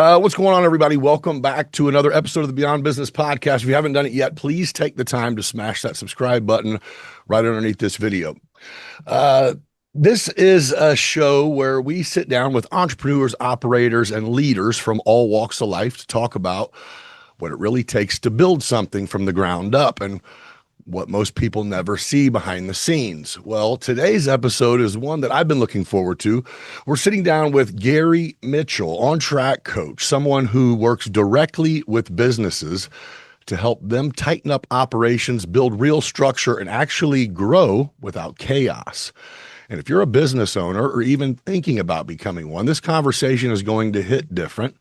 What's going on, everybody? Welcome back to another episode of the Beyond Business Podcast. If you haven't done it yet, please take the time to smash that subscribe button right underneath this video. This is a show where we sit down with entrepreneurs, operators, and leaders from all walks of life to talk about what it really takes to build something from the ground up and what most people never see behind the scenes. Well, today's episode is one that I've been looking forward to. We're sitting down with Gary Mitchell, OnTrac Coach, someone who works directly with businesses to help them tighten up operations, build real structure, and actually grow without chaos. And if you're a business owner or even thinking about becoming one, this conversation is going to hit different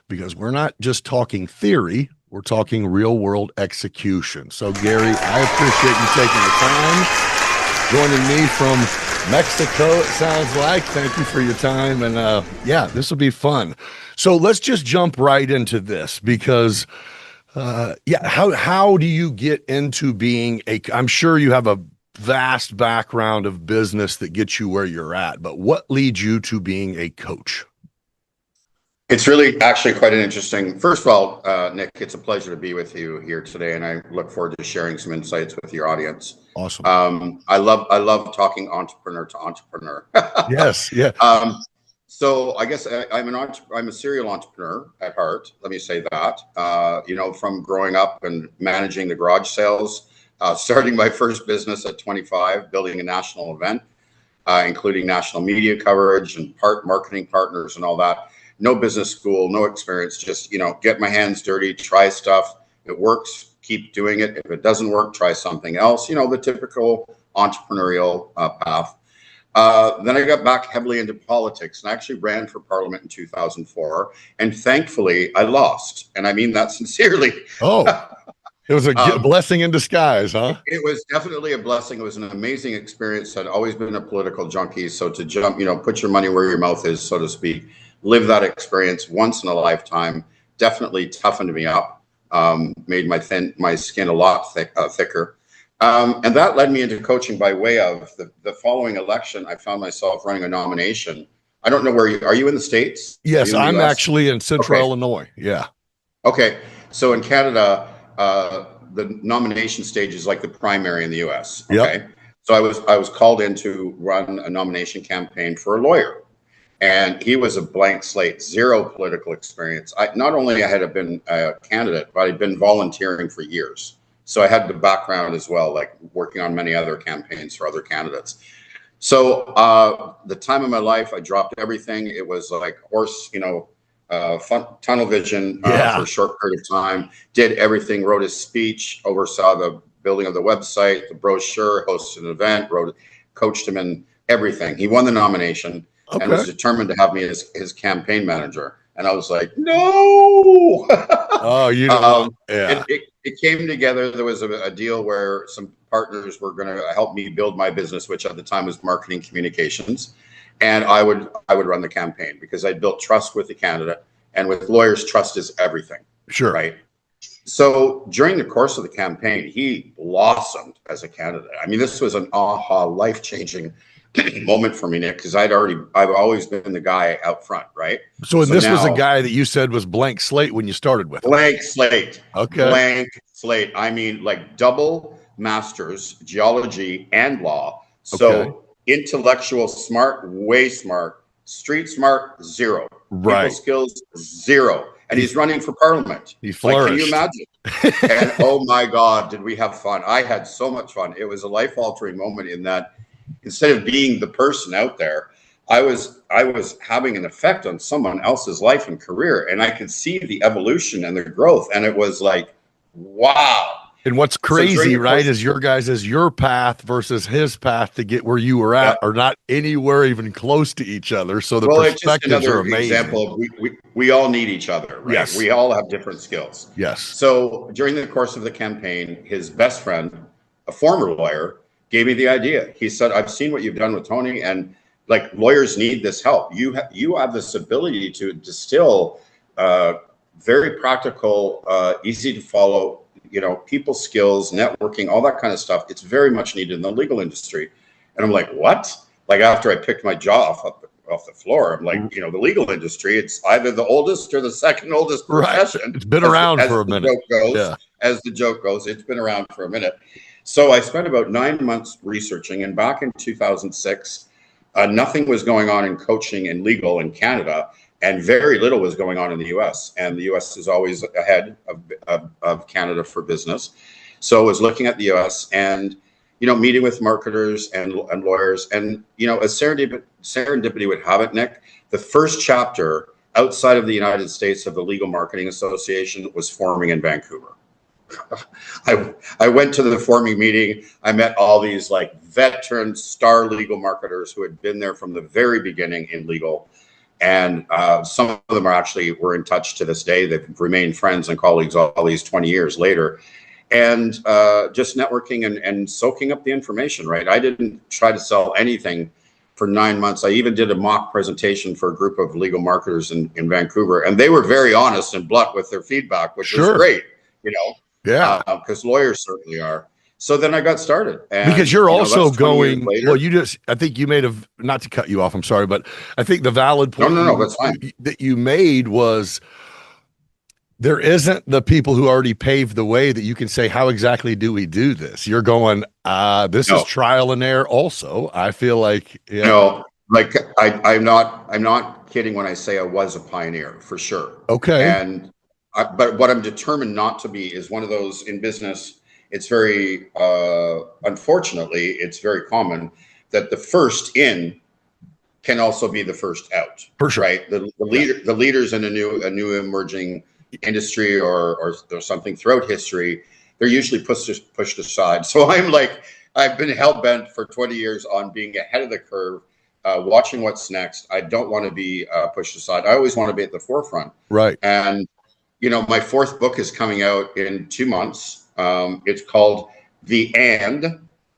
because we're not just talking theory, we're talking real world execution. So Gary, I appreciate you taking the time, joining me from Mexico, it sounds like. Thank you for your time. And yeah, this will be fun. So let's just jump right into this because how do you get into being I'm sure you have a vast background of business that gets you where you're at, but what leads you to being a coach? It's really actually quite an interesting. First of all, Nick, it's a pleasure to be with you here today, and I look forward to sharing some insights with your audience. Awesome. I love talking entrepreneur to entrepreneur. Yes, yeah. So I guess I'm a serial entrepreneur at heart. Let me say that. From growing up and managing the garage sales, starting my first business at 25, building a national event, including national media coverage and marketing partners and all that. No business school, no experience, just, get my hands dirty, try stuff. If it works, keep doing it. If it doesn't work, try something else, the typical entrepreneurial path. Then I got back heavily into politics and I actually ran for parliament in 2004. And thankfully I lost. And I mean that sincerely. Oh, it was a blessing in disguise, huh? It was definitely a blessing. It was an amazing experience. I'd always been a political junkie. So to jump, put your money where your mouth is, so to speak, live that experience once in a lifetime, definitely toughened me up, made my skin a lot thicker. And that led me into coaching by way of the following election. I found myself running a nomination. I don't know are you in the States? Yes, I'm actually in Central Illinois. Yeah. Okay. So in Canada, the nomination stage is like the primary in the US. Okay. Yep. So I was called in to run a nomination campaign for a lawyer. And he was a blank slate, zero political experience. Not only I had been a candidate, but I'd been volunteering for years. So I had the background as well, like working on many other campaigns for other candidates. So the time of my life, I dropped everything. It was like horse, tunnel vision for a short period of time. Did everything, wrote his speech, oversaw the building of the website, the brochure, hosted an event, coached him in everything. He won the nomination. Okay. And was determined to have me as his campaign manager. And I was like, no. Oh, yeah. It came together. There was a deal where some partners were going to help me build my business, which at the time was marketing communications. And I would run the campaign because I built trust with the candidate. And with lawyers, trust is everything. Sure. Right. So during the course of the campaign, he blossomed as a candidate. I mean, this was an life-changing moment for me, Nick, because I've always been the guy out front, right? So this was a guy that you said was blank slate when you started with him. Blank slate. Okay. Blank slate. I mean, like double masters, geology and law. So intellectual smart, way smart, street smart, zero. Right. People skills, zero. And he's running for parliament. He flourished. Can you imagine? And oh my God, did we have fun? I had so much fun. It was a life-altering moment in that instead of being the person out there, I was having an effect on someone else's life and career, and I could see the evolution and the growth, and it was like, wow. And what's crazy, right, is your path versus his path to get where you were at are not anywhere even close to each other. So the perspectives are amazing. Example, we all need each other, right? Yes. We all have different skills. Yes. So during the course of the campaign, his best friend, a former lawyer, gave me the idea. He said, I've seen what you've done with Tony, and like lawyers need this help. You have this ability to distill very practical, easy to follow, people skills, networking, all that kind of stuff. It's very much needed in the legal industry. And I'm like, what? Like after I picked my jaw off off the floor. I'm like, the legal industry, it's either the oldest or the second oldest profession. It's been around for a minute. As the joke goes, it's been around for a minute. So I spent about 9 months researching, and back in 2006, nothing was going on in coaching and legal in Canada, and very little was going on in the US. And the US is always ahead of Canada for business. So I was looking at the US and, meeting with marketers and lawyers. And, as serendipity would have it, Nick, the first chapter outside of the United States of the Legal Marketing Association was forming in Vancouver. I went to the forming meeting. I met all these like veteran star legal marketers who had been there from the very beginning in legal. And some of them were in touch to this day. They've remained friends and colleagues all these 20 years later. And just networking and soaking up the information, right? I didn't try to sell anything for 9 months. I even did a mock presentation for a group of legal marketers in Vancouver. And they were very honest and blunt with their feedback, which was great, Yeah. Because lawyers certainly are. So then I got started. And, because you're also going, well, I think you made not to cut you off, I'm sorry, but I think the valid point no, that's fine. that you made was there isn't the people who already paved the way that you can say, how exactly do we do this? You're going, this is trial and error also. I feel like, like I'm not kidding when I say I was a pioneer for sure. Okay. But what I'm determined not to be is one of those in business. It's very, unfortunately, it's very common that the first in can also be the first out. For sure. Right. The leaders in a new emerging industry or something throughout history, they're usually pushed aside. So I've been hell bent for 20 years on being ahead of the curve, watching what's next. I don't want to be pushed aside. I always want to be at the forefront. Right. And my fourth book is coming out in 2 months. It's called The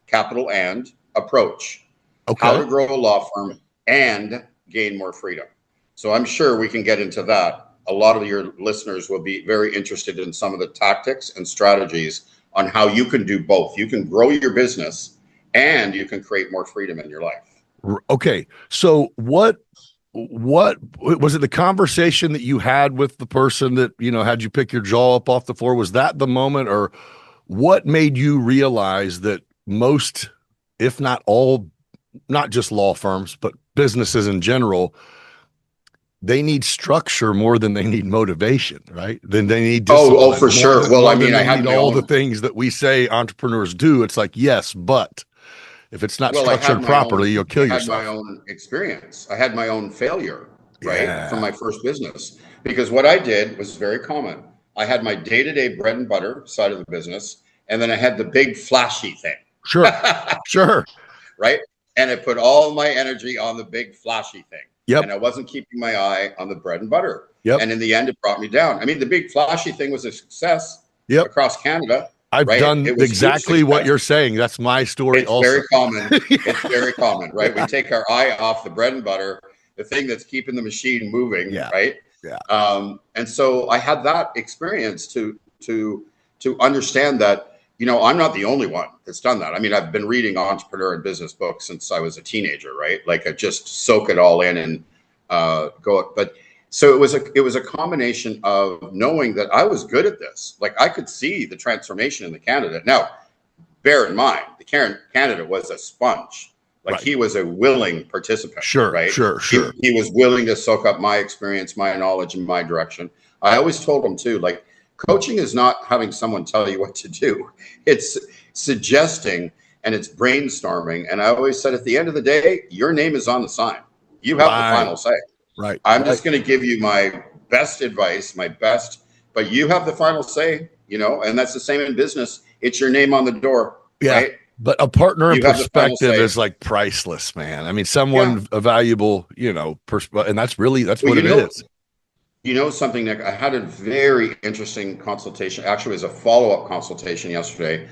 Capital And Approach. Okay. How to grow a law firm and gain more freedom. So I'm sure we can get into that. A lot of your listeners will be very interested in some of the tactics and strategies on how you can do both. You can grow your business and you can create more freedom in your life. Okay. So what was it, the conversation that you had with the person that, had you pick your jaw up off the floor? Was that the moment, or what made you realize that most, if not all, not just law firms, but businesses in general, they need structure more than they need motivation, right? Then they need discipline. For sure. Well, I mean, I need all the things that we say entrepreneurs do. It's like, yes, but if it's not structured properly, you'll kill yourself. I had my own experience. I had my own failure, right, from my first business. Because what I did was very common. I had my day-to-day bread and butter side of the business, and then I had the big flashy thing. Sure, sure. Right? And I put all my energy on the big flashy thing. Yep. And I wasn't keeping my eye on the bread and butter. Yep. And in the end, it brought me down. I mean, the big flashy thing was a success across Canada. I've done exactly what you're saying. That's my story. It's very common. It's very common, right? We take our eye off the bread and butter, the thing that's keeping the machine moving, right? Yeah. And so I had that experience to understand that, I'm not the only one that's done that. I mean, I've been reading entrepreneur and business books since I was a teenager, right? Like I just soak it all in and go. But so it was a combination of knowing that I was good at this. Like I could see the transformation in the candidate. Now, bear in mind, the candidate was a sponge. Like he was a willing participant. Sure, right? Sure. He was willing to soak up my experience, my knowledge, and my direction. I always told him too, like, coaching is not having someone tell you what to do. It's suggesting and it's brainstorming. And I always said, at the end of the day, your name is on the sign. You have the final say. Right. I'm just going to give you my best advice, but you have the final say, and that's the same in business. It's your name on the door. Yeah. Right? But a partner in perspective is like priceless, man. I mean, someone a valuable, and that's what it is. You know something, Nick? I had a very interesting consultation. Actually, it was a follow-up consultation yesterday.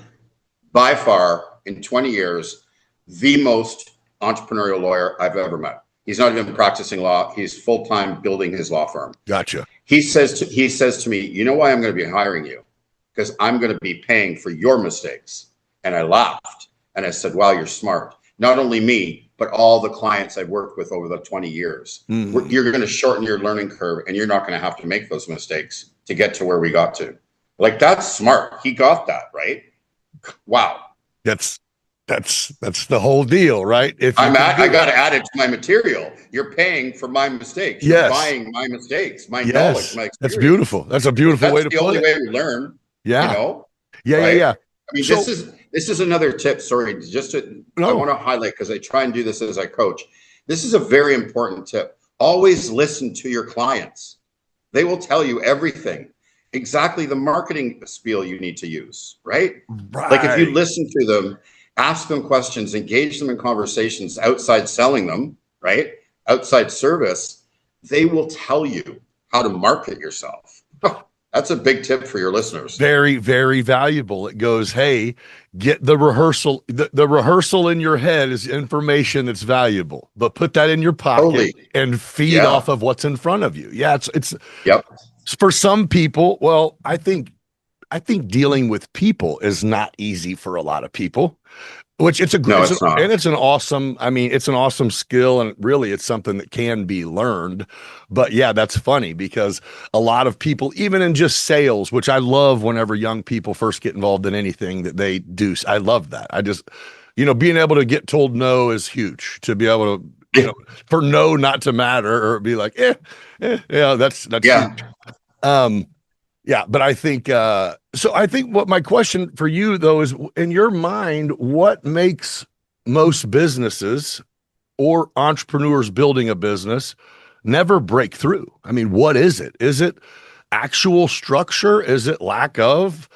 By far, in 20 years, the most entrepreneurial lawyer I've ever met. He's not even practicing law. He's full-time building his law firm. Gotcha. He says to me, you know why I'm going to be hiring you? Because I'm going to be paying for your mistakes. And I laughed. And I said, wow, you're smart. Not only me, but all the clients I've worked with over the 20 years. You're going to shorten your learning curve, and you're not going to have to make those mistakes to get to where we got to. Like, that's smart. He got that, right? Wow. That's the whole deal, right? If I got to add it to my material. You're paying for my mistakes. You're buying my mistakes, my knowledge, my experience. That's beautiful. That's a beautiful way to put it. That's the only way we learn. Yeah. You know? Yeah, right? Yeah. I mean, this is another tip. Sorry, I want to highlight, because I try and do this as I coach. This is a very important tip. Always listen to your clients. They will tell you everything. Exactly the marketing spiel you need to use, right? Like, if you listen to them, ask them questions, engage them in conversations outside selling them, right? Outside service, they will tell you how to market yourself. That's a big tip for your listeners. Very, very valuable. It goes, hey, get the rehearsal. The rehearsal in your head is information that's valuable, but put that in your pocket and feed off of what's in front of you. Yeah, it's for some people. Well, I think dealing with people is not easy for a lot of people. Which it's an awesome, I mean, it's an awesome skill, and really it's something that can be learned. But yeah, that's funny, because a lot of people, even in just sales, which I love whenever young people first get involved in anything that they do. I love that. I just, being able to get told no is huge. To be able to, for no not to matter, or be like, that's huge. Yeah, but I think, so I think what my question for you, though, is, in your mind, what makes most businesses or entrepreneurs building a business never break through? I mean, what is it? Is it actual structure? Is it lack of?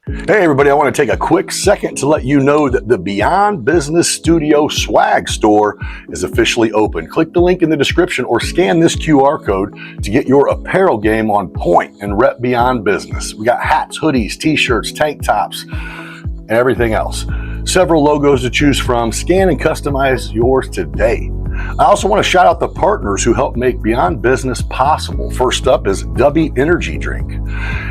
Hey, everybody, I want to take a quick second to let you know that the Beyond Business Studio swag store is officially open. Click the link in the description or scan this QR code to get your apparel game on point and rep Beyond Business. We got hats, hoodies, t-shirts, tank tops, and everything else. Several logos to choose from. Scan and customize yours today. I also want to shout out the partners who help make Beyond Business possible. First up is Dubby Energy Drink.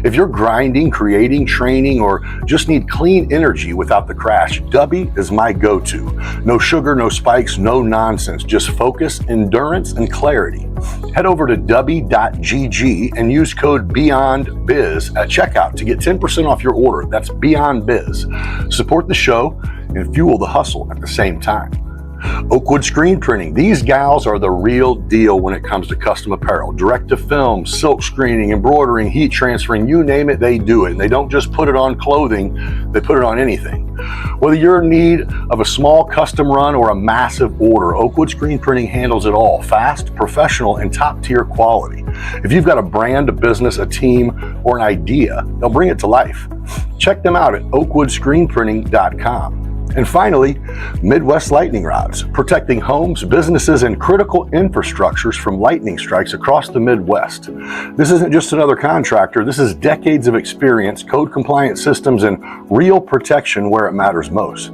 If you're grinding, creating, training, or just need clean energy without the crash, Dubby is my go-to. No sugar, no spikes, no nonsense. Just focus, endurance, and clarity. Head over to dubby.gg and use code BeyondBiz at checkout to get 10% off your order. That's BeyondBiz. Support the show and fuel the hustle at the same time. Oakwood Screen Printing. These gals are the real deal when it comes to custom apparel. Direct to film, silk screening, embroidering, heat transferring, you name it, they do it. And they don't just put it on clothing, they put it on anything. Whether you're in need of a small custom run or a massive order, Oakwood Screen Printing handles it all. Fast, professional, and top-tier quality. If you've got a brand, a business, a team, or an idea, they'll bring it to life. Check them out at oakwoodscreenprinting.com. And finally, Midwest Lightning Rods, protecting homes, businesses, and critical infrastructures from lightning strikes across the Midwest. This isn't just another contractor. This is decades of experience, code-compliant systems, and real protection where it matters most.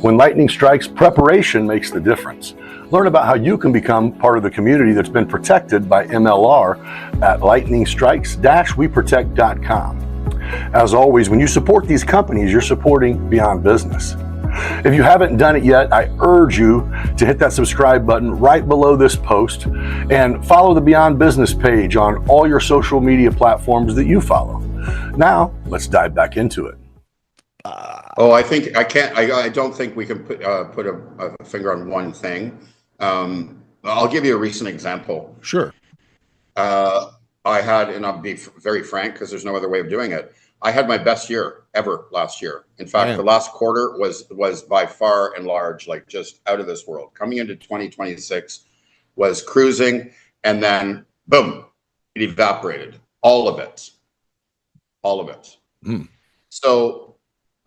When lightning strikes, preparation makes the difference. Learn about how you can become part of the community that's been protected by MLR at lightningstrikes-weprotect.com. As always, when you support these companies, you're supporting Beyond Business. If you haven't done it yet, I urge you to hit that subscribe button right below this post and follow the Beyond Business page on all your social media platforms that you follow. Now, let's dive back into it. I don't think we can put a finger on one thing. I'll give you a recent example. Sure. I had, and I'll be very frank because there's no other way of doing it, I had my best year ever last year. In fact, the last quarter was by far and large, like, just out of this world. Coming into 2026 was cruising, and then boom, it evaporated. All of it. So,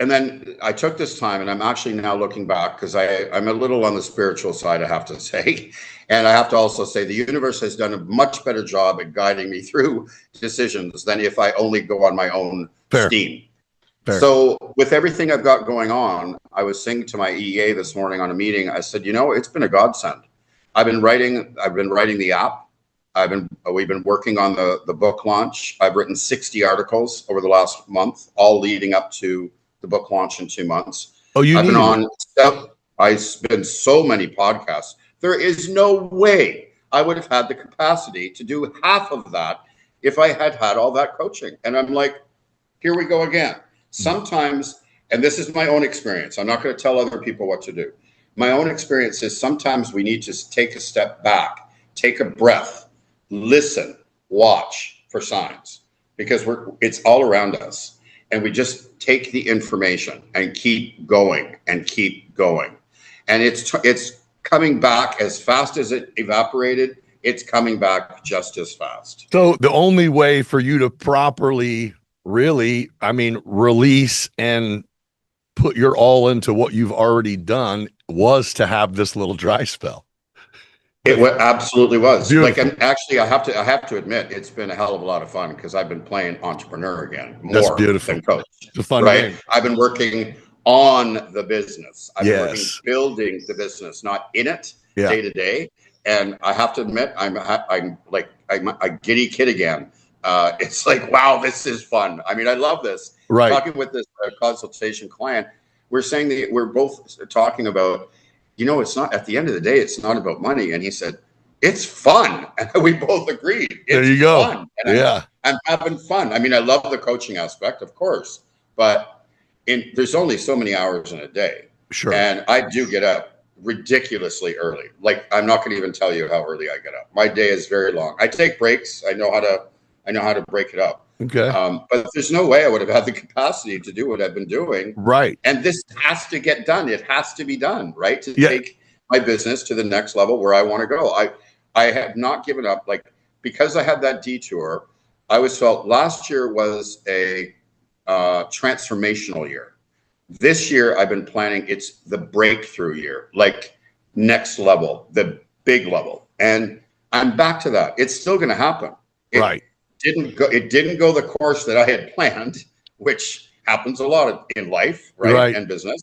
and then I took this time, and I'm actually now looking back, because I'm a little on the spiritual side, I have to say. And I have to also say the universe has done a much better job at guiding me through decisions than if I only go on my own steam. Fair. So with everything I've got going on, I was saying to my EA this morning on a meeting, I said, it's been a godsend. I've been writing the app. We've been working on the book launch. I've written 60 articles over the last month, all leading up to the book launch in 2 months. Oh, I spend so many podcasts. There is no way I would have had the capacity to do half of that if I had had all that coaching. And I'm like, here we go again. Sometimes, and this is my own experience, I'm not going to tell other people what to do. My own experience is sometimes we need to take a step back, take a breath, listen, watch for signs, because it's all around us. And we just take the information and keep going and keep going. And it's coming back as fast as it evaporated. It's coming back just as fast. So the only way for you to properly really, release and put your all into what you've already done was to have this little dry spell. It absolutely was. Beautiful. Like, and actually, I have to admit, it's been a hell of a lot of fun because I've been playing entrepreneur again more than coach. It's a fun right? game. I've been working on the business. I've been working Yes. building the business, not in it Yeah. day to day. And I have to admit, I'm a giddy kid again. It's like, wow, this is fun. I mean, I love this. Right. Talking with this consultation client, we're saying that we're both talking about, it's not, at the end of the day, it's not about money. And he said, it's fun. And we both agreed. It's there you go. Fun. And I'm having fun. I mean, I love the coaching aspect, of course, but there's only so many hours in a day. Sure. And I do get up ridiculously early. Like, I'm not going to even tell you how early I get up. My day is very long. I take breaks. I know how to break it up. Okay. But there's no way I would have had the capacity to do what I've been doing. Right. And this has to get done. It has to be done, right? To take my business to the next level where I want to go. I have not given up. Like, because I had that detour, I always felt last year was a transformational year. This year I've been planning, it's the breakthrough year, like next level, the big level. And I'm back to that. It's still going to happen. It didn't go the course that I had planned, which happens a lot in life, right? And business.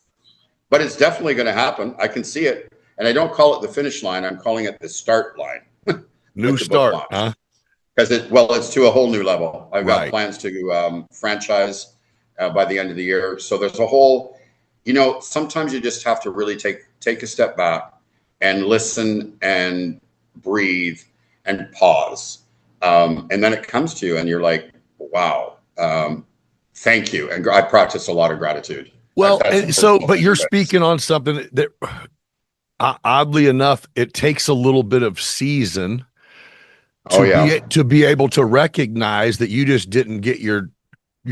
But it's definitely going to happen. I can see it. And I don't call it the finish line. I'm calling it the start line. New start, huh? Because it's to a whole new level. I've got plans to franchise by the end of the year. So there's a whole, sometimes you just have to really take a step back and listen and breathe and pause. And then it comes to you and you're like, wow, thank you. And I practice a lot of gratitude. Well, but you're speaking on something that oddly enough, it takes a little bit of season to be able to recognize that you just didn't get your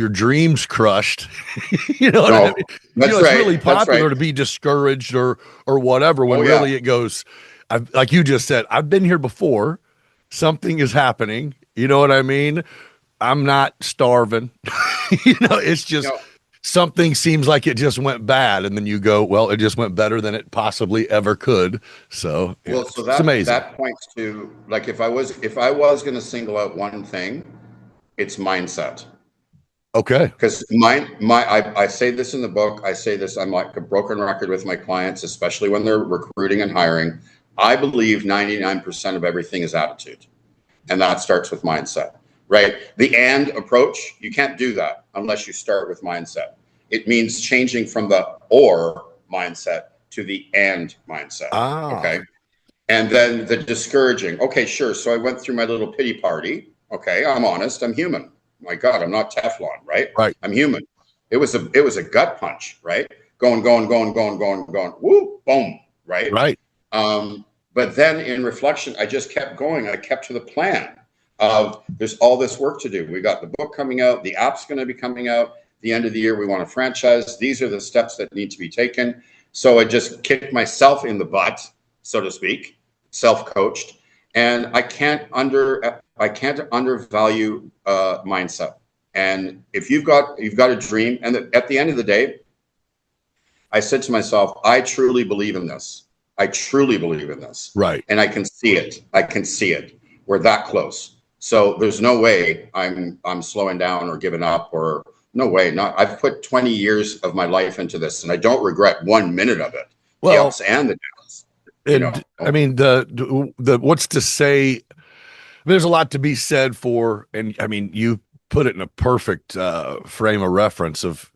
dreams crushed. You know what I mean? That's it's really popular to be discouraged or whatever, when really it goes, like you just said, I've been here before. Something is happening. You know what I mean? I'm not starving. It's just something seems like it just went bad. And then you go, well, it just went better than it possibly ever could. So, it's amazing. That points to, like, if I was going to single out one thing, it's mindset. Okay. Because I say this in the book. I say this, I'm like a broken record with my clients, especially when they're recruiting and hiring. I believe 99% of everything is attitude. And that starts with mindset, right? The and approach, you can't do that unless you start with mindset. It means changing from the or mindset to the and mindset. Okay. And then the discouraging. Okay, sure. So I went through my little pity party. Okay. I'm honest. I'm human. My God, I'm not Teflon, right? Right. I'm human. It was a gut punch, right? Going, woo, boom, right? Right. But then in reflection, I just kept going. I kept to the plan of there's all this work to do. We got the book coming out. The app's going to be coming out. The end of the year, we want to franchise. These are the steps that need to be taken. So I just kicked myself in the butt, so to speak, self-coached. And I can't undervalue mindset. And if you've got a dream, and at the end of the day, I said to myself, I truly believe in this. I truly believe in this. Right. And I can see it. We're that close. So there's no way I'm slowing down or giving up, or no way. I've put 20 years of my life into this, and I don't regret 1 minute of it. Well, the ups and the downs. And I mean, the what's to say, there's a lot to be said for, and I mean, you put it in a perfect frame of reference of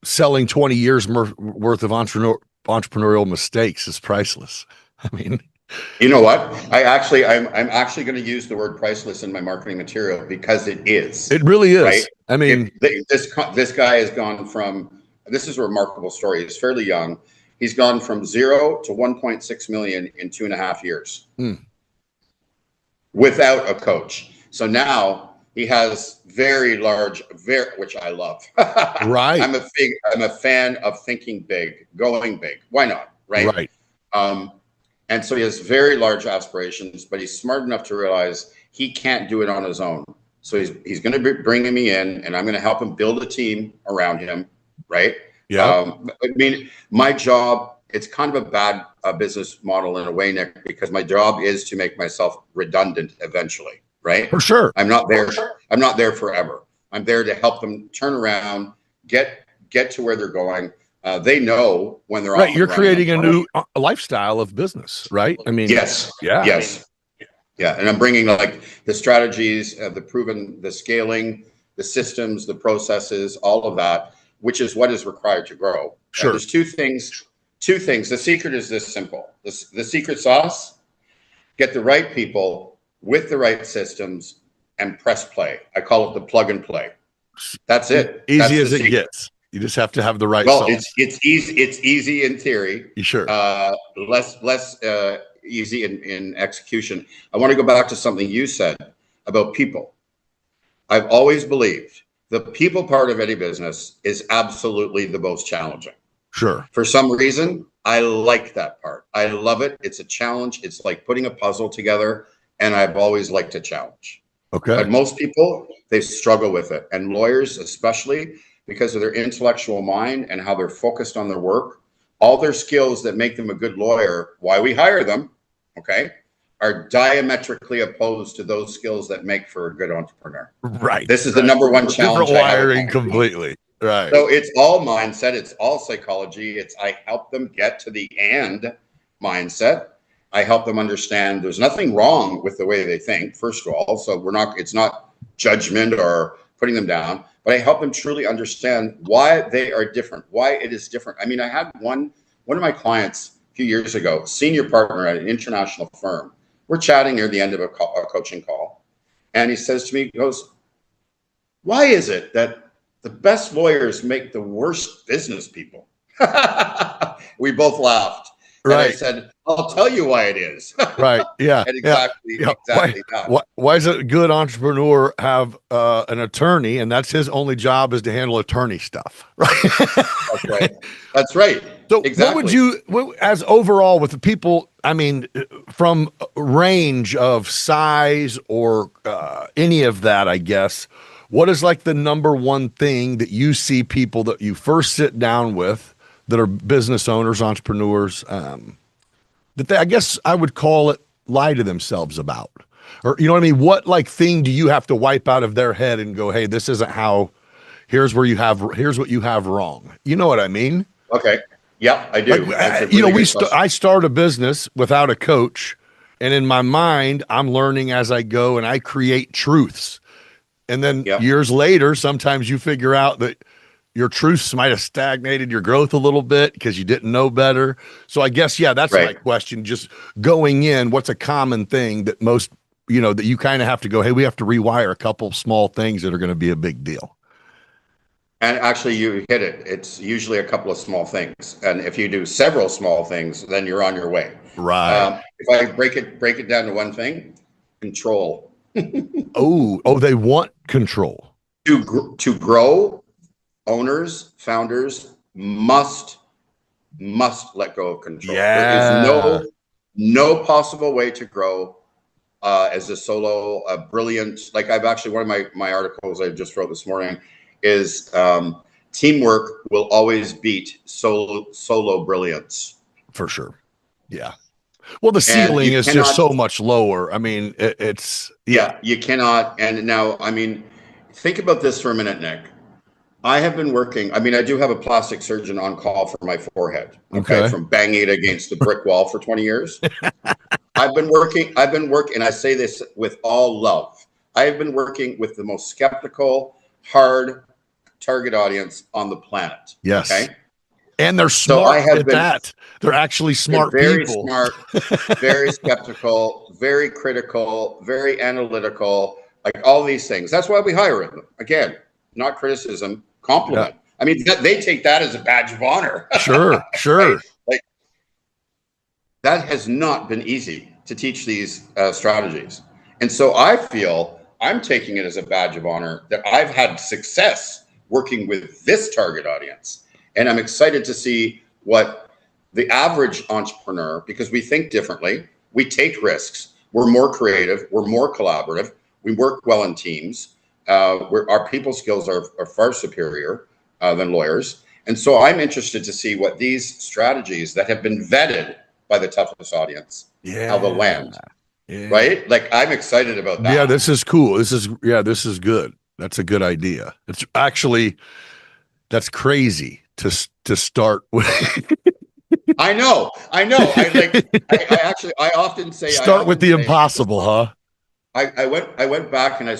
selling 20 years worth of entrepreneurial mistakes is priceless. I mean, you know what? I'm actually going to use the word priceless in my marketing material because it is. it really Right? is. I mean, This guy has gone from, this is a remarkable story. He's fairly young. He's gone from 0 to 1.6 million in 2.5 years without a coach. So now he has very large, which I love. right, I'm a fan of thinking big, going big. Why not? Right. right. And so he has very large aspirations, but he's smart enough to realize he can't do it on his own. So he's going to be bringing me in, and I'm going to help him build a team around him. Right. Yeah. I mean, my job, it's kind of a bad business model in a way, Nick, because my job is to make myself redundant eventually. Right. For sure. I'm not there. I'm not there forever. I'm there to help them turn around, get to where they're going. They know when they're right. You're creating a new lifestyle of business, right? I mean, yes, yeah, yes, yeah. And I'm bringing like the strategies, the proven, the scaling, the systems, the processes, all of that, which is what is required to grow. Sure. There's two things. The secret is this simple. The secret sauce: get the right people with the right systems and press play. I call it the plug and play. That's it. Easy That's as it gets. You just have to have the right. Well, sauce. it's easy. It's easy in theory. You sure? Less easy in execution. I want to go back to something you said about people. I've always believed the people part of any business is absolutely the most challenging. Sure. For some reason, I like that part. I love it. It's a challenge. It's like putting a puzzle together, and I've always liked a challenge. Okay. But most people, they struggle with it, and lawyers especially, because of their intellectual mind and how they're focused on their work, all their skills that make them a good lawyer, why we hire them, okay, are diametrically opposed to those skills that make for a good entrepreneur. Right. This is the number one challenge. Different wiring completely. Right. So it's all mindset. It's all psychology. I help them get to the and mindset. I help them understand there's nothing wrong with the way they think, first of all. So it's not judgment or putting them down, but I help them truly understand why they are different, why it is different. I mean, I had one of my clients a few years ago, senior partner at an international firm. We're chatting near the end of a coaching call. And he says to me, he goes, why is it that the best lawyers make the worst business people? We both laughed. Right. And I said, I'll tell you why it is. Right. Yeah. And exactly that. Why does a good entrepreneur have an attorney, and that's his only job is to handle attorney stuff? Right. That's right. That's right. So exactly. what would you, as overall with the people, I mean, from range of size or any of that, I guess, what is like the number one thing that you see people that you first sit down with that are business owners, entrepreneurs, that they, I guess I would call it, lie to themselves about? Or, you know what I mean? What like thing do you have to wipe out of their head and go, hey, this isn't how, here's what you have wrong. You know what I mean? Okay. Yeah, I do. Like, you know, I start a business without a coach, and in my mind, I'm learning as I go, and I create truths. And then years later, sometimes you figure out that your truths might have stagnated your growth a little bit because you didn't know better. So I guess, that's my question. Just going in, what's a common thing that most, that you kind of have to go, hey, we have to rewire a couple small things that are going to be a big deal. And actually, you hit it. It's usually a couple of small things. And if you do several small things, then you're on your way. Right. If I break it down to one thing, control. Oh, they want control. To grow, owners, founders must let go of control. Yeah. There is no possible way to grow as a solo, brilliant. Like I've actually, one of my articles I just wrote this morning is teamwork will always beat solo brilliance. For sure. Yeah. Well, the ceiling is just so much lower. I mean, it's you cannot. And now, I mean, think about this for a minute, Nick. I have been working. I mean, I do have a plastic surgeon on call for my forehead. Okay. From banging it against the brick wall for 20 years. I've been working, and I say this with all love. I have been working with the most skeptical, hard target audience on the planet. Yes. Okay. And they're So I smart have at been that. They're actually smart very people. smart, very skeptical, very critical, very analytical, like all these things. That's why we hire them. Again, not criticism, compliment. Yeah. I mean, they take that as a badge of honor. Sure, Right? sure. Like, that has not been easy to teach these strategies. And so I feel I'm taking it as a badge of honor that I've had success working with this target audience. And I'm excited to see what the average entrepreneur, because we think differently, we take risks, we're more creative, we're more collaborative, we work well in teams, our people skills are far superior than lawyers. And so I'm interested to see what these strategies that have been vetted by the toughest audience, how they'll land. Yeah. Right? Like, I'm excited about that. Yeah, this is cool. This is good. That's a good idea. It's actually, that's crazy to start with. I know. I often say, Start with the impossible, huh? I went back and do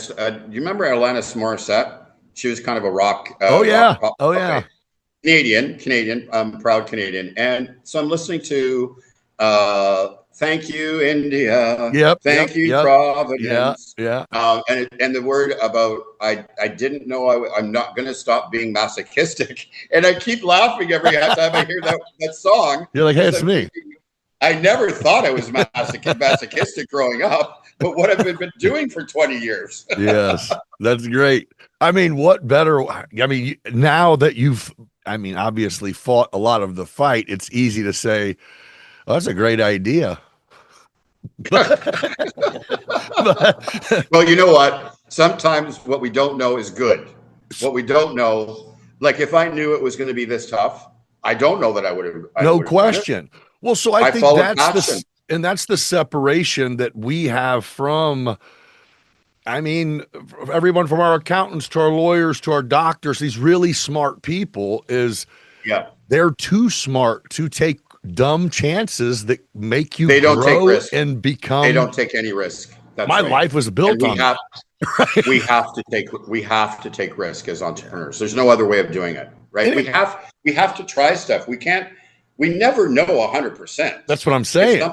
you remember Alanis Morissette? She was kind of a rock. Oh yeah. Rock pop. Oh yeah. Okay. Canadian, proud Canadian. And so I'm listening to Thank You, India. Yep. Thank you, yep. Providence. Yeah. And the word about I didn't know I'm not going to stop being masochistic. And I keep laughing every time I hear that song. You're like, hey, it's me. I never thought I was masochistic growing up, but what I've been doing for 20 years. Yes, that's great. I mean, what better? I mean, now that you've, I mean, obviously fought a lot of the fight, it's easy to say, oh, that's a great idea. Well, you know what? Sometimes what we don't know is good. What we don't know, like if I knew it was going to be this tough, I don't know that I would have. No question. Well, so I think that's the separation that we have from, I mean, everyone from our accountants to our lawyers to our doctors, these really smart people they're too smart to take dumb chances that make you take risk and become. They don't take any risk. That's my life was built on that. We have to take risk as entrepreneurs. There's no other way of doing it, right? We have to try stuff. We never know 100%. That's what I'm saying.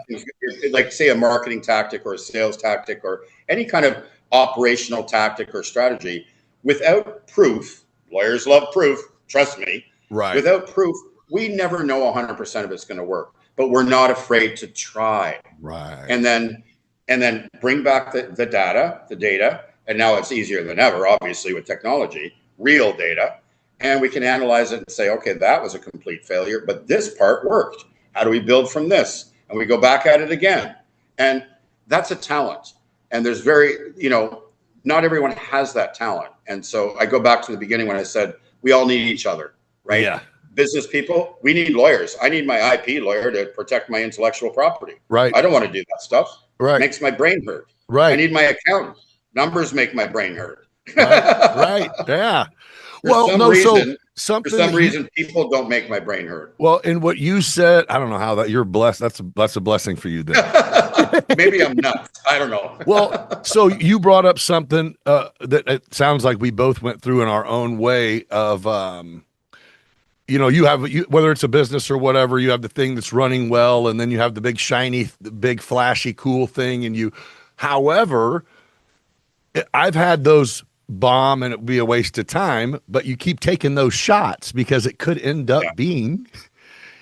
Like say a marketing tactic or a sales tactic or any kind of operational tactic or strategy without proof. Lawyers love proof. Trust me. Right. Without proof, we never know 100% of it's going to work, but we're not afraid to try. Right. And then bring back the data. And now it's easier than ever, obviously, with technology, real data. And we can analyze it and say, okay, that was a complete failure, but this part worked. How do we build from this? And we go back at it again. And that's a talent. And there's not everyone has that talent. And so I go back to the beginning when I said, we all need each other, right? Yeah. Business people, we need lawyers. I need my IP lawyer to protect my intellectual property. Right. I don't want to do that stuff. Right. It makes my brain hurt. Right. I need my accountant. Numbers make my brain hurt. Right. Yeah. For some reason, people don't make my brain hurt. Well, in what you said, I don't know how that you're blessed. That's a blessing for you then. Maybe I'm nuts. I don't know. Well, so you brought up something that it sounds like we both went through in our own way of, whether it's a business or whatever, you have the thing that's running well, and then you have the big shiny, big flashy, cool thing. However, I've had those bomb and it'd be a waste of time, but you keep taking those shots because it could end up being,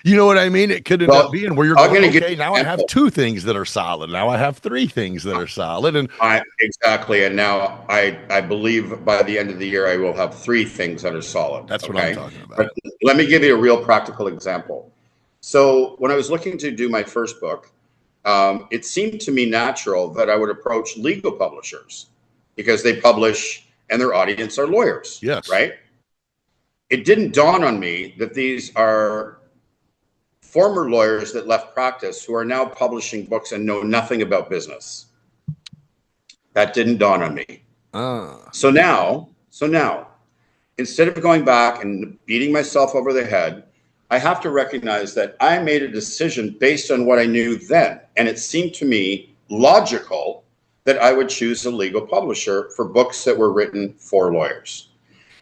you know what I mean? It could end up being where you're going, okay, now I have 2 things that are solid. Now I have 3 things that are solid. And exactly. And now I believe by the end of the year, I will have 3 things that are solid. That's what I'm talking about. But let me give you a real practical example. So when I was looking to do my first book, it seemed to me natural that I would approach legal publishers because they publish and their audience are lawyers. Yes. Right. It didn't dawn on me that these are former lawyers that left practice who are now publishing books and know nothing about business. That didn't dawn on me. So now, instead of going back and beating myself over the head, I have to recognize that I made a decision based on what I knew then. And it seemed to me logical that I would choose a legal publisher for books that were written for lawyers.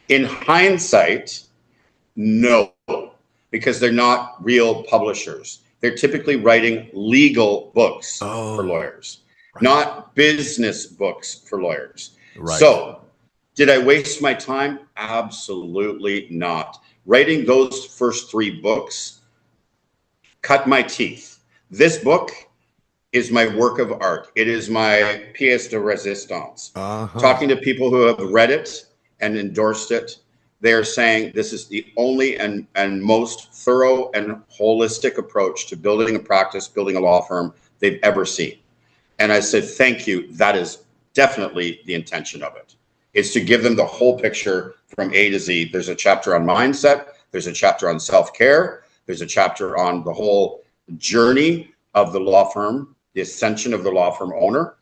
In hindsight, no. because they're not real publishers. They're typically writing legal books for lawyers, not business books for lawyers. So did I waste my time? Absolutely not. Writing those first 3 books cut my teeth. This book is my work of art. It is my pièce de résistance. Talking to people who have read it and endorsed it, they're saying this is the only and most thorough and holistic approach to building a practice, building a law firm they've ever seen. And I said, thank you. That is definitely the intention of it, is to give them the whole picture from A to Z. There's a chapter on mindset. There's a chapter on self-care. There's a chapter on the whole journey of the law firm, the ascension of the law firm owner,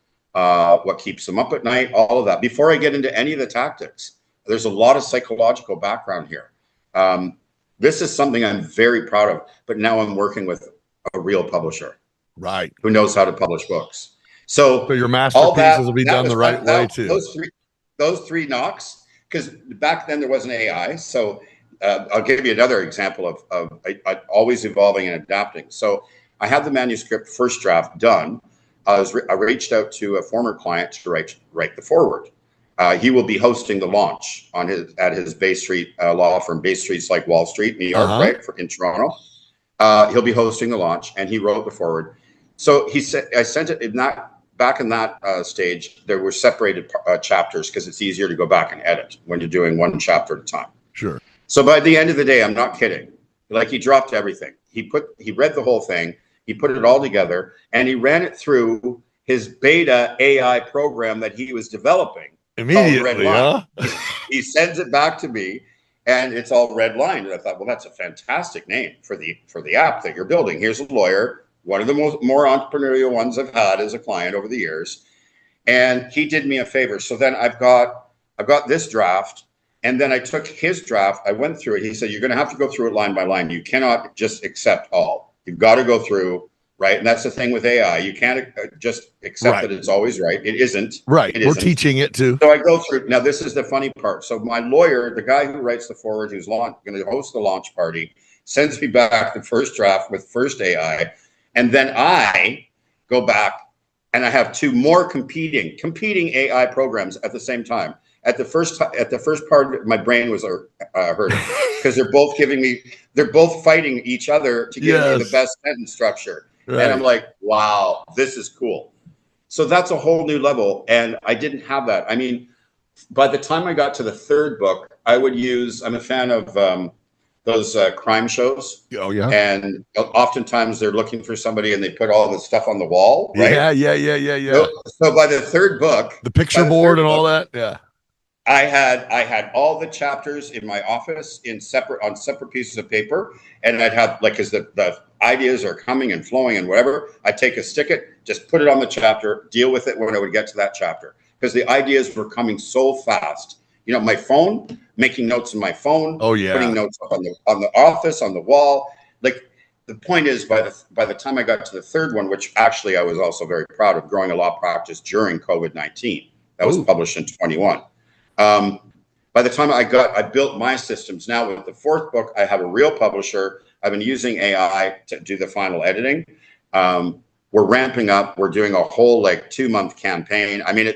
what keeps them up at night, all of that. Before I get into any of the tactics, there's a lot of psychological background here. This is something I'm very proud of, but now I'm working with a real publisher, who knows how to publish books. So your masterpieces will be done the right way too. Those three knocks, because back then there wasn't AI. So I'll give you another example of always evolving and adapting. So I have the manuscript first draft done. I reached out to a former client to write the foreword. He will be hosting the launch at his Bay Street law firm. Bay Street's like Wall Street, New York, right? In Toronto. He'll be hosting the launch, and he wrote the foreword. So he said, I sent it back in that stage. There were separated chapters because it's easier to go back and edit when you're doing one chapter at a time. Sure. So by the end of the day, I'm not kidding. Like, he dropped everything. He read the whole thing. He put it all together, and he ran it through his beta AI program that he was developing. Immediately, huh? He sends it back to me, and it's all red line. And I thought, well, that's a fantastic name for the app that you're building. Here's a lawyer, one of the more entrepreneurial ones I've had as a client over the years, and he did me a favor. So then I've got this draft, and then I took his draft. I went through it. He said, you're going to have to go through it line by line. You cannot just accept all. You've got to go through. Right. And that's the thing with AI. You can't just accept that it's always right. It isn't. Right. We're teaching it too. So I go through. Now, this is the funny part. So my lawyer, the guy who writes the foreword, who's going to host the launch party, sends me back the first draft with first AI. And then I go back and I have 2 more competing AI programs at the same time. At the first part, my brain was hurting because they're both fighting each other to give me the best sentence structure. Right. And I'm like, wow, this is cool. So that's a whole new level. And I didn't have that. I mean, by the time I got to the 3rd book, I'm a fan of those crime shows. Oh, yeah. And oftentimes they're looking for somebody and they put all the stuff on the wall. Right? Yeah. So by the 3rd book, the picture board and all that. Yeah. I had all the chapters in my office on separate pieces of paper, and I'd have, like, as the ideas are coming and flowing and whatever, I stick it, just put it on the chapter, deal with it when I would get to that chapter, because the ideas were coming so fast. You know, my phone, making notes in my phone. Oh yeah, putting notes up on the office, on the wall. Like, the point is, by the time I got to the 3rd one, which actually I was also very proud of, growing a law practice during COVID-19, that was published in 21. By the time I built my systems. Now with the 4th book, I have a real publisher. I've been using AI to do the final editing. We're ramping up. We're doing a whole 2-month campaign. I mean,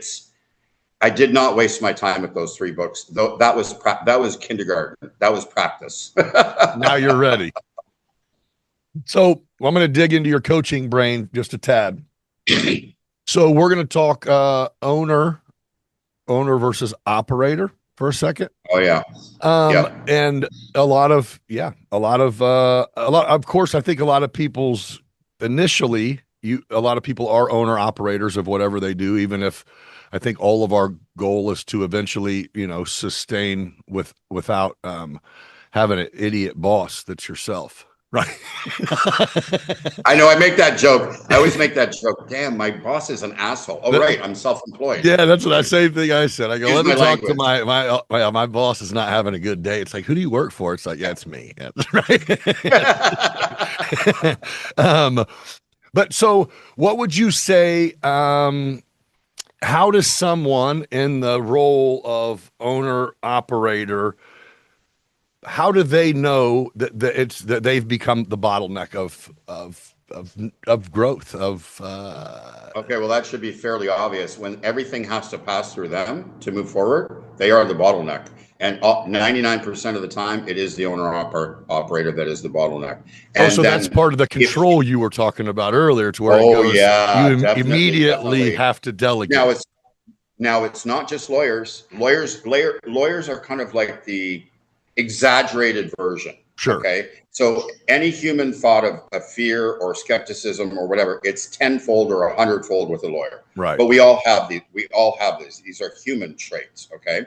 I did not waste my time with those 3 books. Though that was kindergarten. That was practice. Now you're ready. So I'm going to dig into your coaching brain just a tad. So we're going to talk owner versus operator for a second. Oh yeah. And of course, I think a lot of people's initially, a lot of people are owner operators of whatever they do, even if I think all of our goal is to eventually, sustain without having an idiot boss that's yourself. Right. I know. I make that joke. I always make that joke. Damn, my boss is an asshole. Oh, right. I'm self-employed. Yeah, that's what same thing I said. I go, let me talk to my boss is not having a good day. It's like, who do you work for? It's like, yeah, it's me. Yeah, that's right. But so what would you say, how does someone in the role of owner operator, how do they know that they've become the bottleneck of growth Okay, well, that should be fairly obvious. When everything has to pass through them to move forward, they are the bottleneck. And 99% of the time, it is the owner operator that is the bottleneck. Oh, And so that's then part of the if, control you were talking about earlier, to where it oh goes, you yeah, definitely, immediately definitely. have to Now delegate. it's not just lawyers. Lawyers are kind of like the exaggerated version. Sure. Okay, so any human thought of a fear or skepticism or whatever, it's tenfold or 100-fold with a lawyer. Right. But we all have these. We all have these. These are human traits. Okay,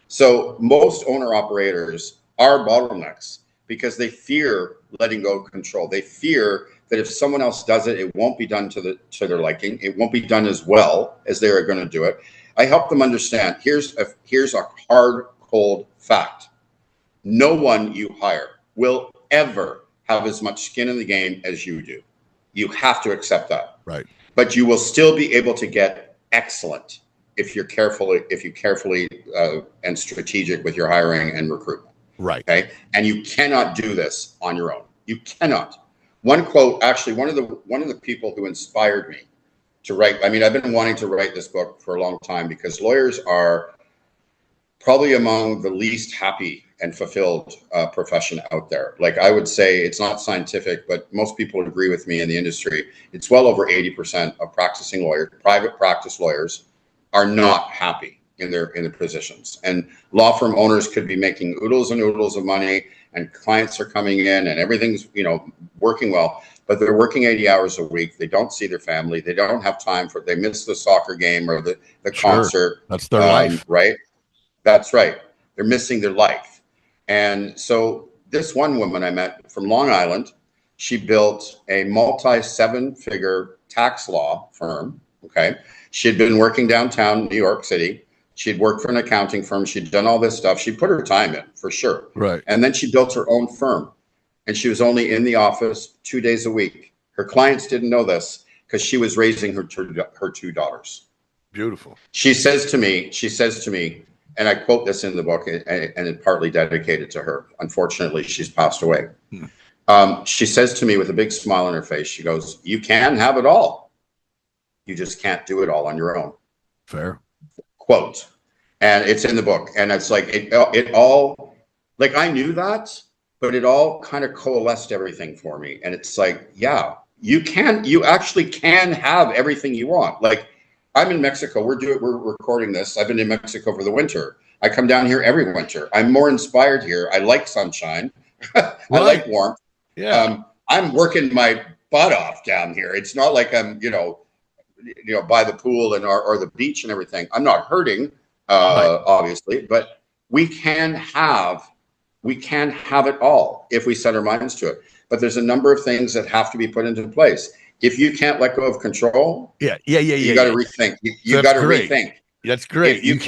so most owner operators are bottlenecks because they fear letting go of control. They fear that if someone else does it, it won't be done to their liking. It won't be done as well as they are going to do it. I help them understand. Here's a hard, cold fact. No one you hire will ever have as much skin in the game as you do. You have to accept that. Right. But you will still be able to get excellent if you carefully and strategic with your hiring and recruitment. Right. Okay. And you cannot do this on your own. You cannot. One quote, actually, one of the people who inspired me to write. I mean, I've been wanting to write this book for a long time because lawyers are probably among the least happy and fulfilled profession out there. Like, I would say, it's not scientific, but most people would agree with me in the industry. It's well over 80% of practicing lawyers, private practice lawyers, are not happy in their positions. And law firm owners could be making oodles and oodles of money, and clients are coming in, and everything's working well, but they're working 80 hours a week. They don't see their family. They don't have time they miss the soccer game or the Sure. concert. That's their life. Right? That's right. They're missing their life. And so this one woman I met from Long Island, she built a multi-7-figure tax law firm. Okay. She had been working downtown New York City. She'd worked for an accounting firm. She'd done all this stuff. She put her time in, for sure. Right. And then she built her own firm. And she was only in the office 2 days a week. Her clients didn't know this because she was raising her two daughters. Beautiful. She says to me, and I quote this in the book, and it's partly dedicated to her. Unfortunately, she's passed away. She says to me with a big smile on her face, she goes, "You can have it all. You just can't do it all on your own." Fair. Quote. And it's in the book. And it's like, it all, like, I knew that, but it all kind of coalesced everything for me. And it's like, yeah, you actually can have everything you want. Like, I'm in Mexico. We're recording this. I've been in Mexico for the winter. I come down here every winter. I'm more inspired here. I like sunshine. I like warmth. Yeah. I'm working my butt off down here. It's not like I'm, by the pool or the beach and everything. I'm not hurting, obviously, but we can have it all if we set our minds to it. But there's a number of things that have to be put into place. If you can't let go of control, you got to rethink. You got to rethink. That's great. If you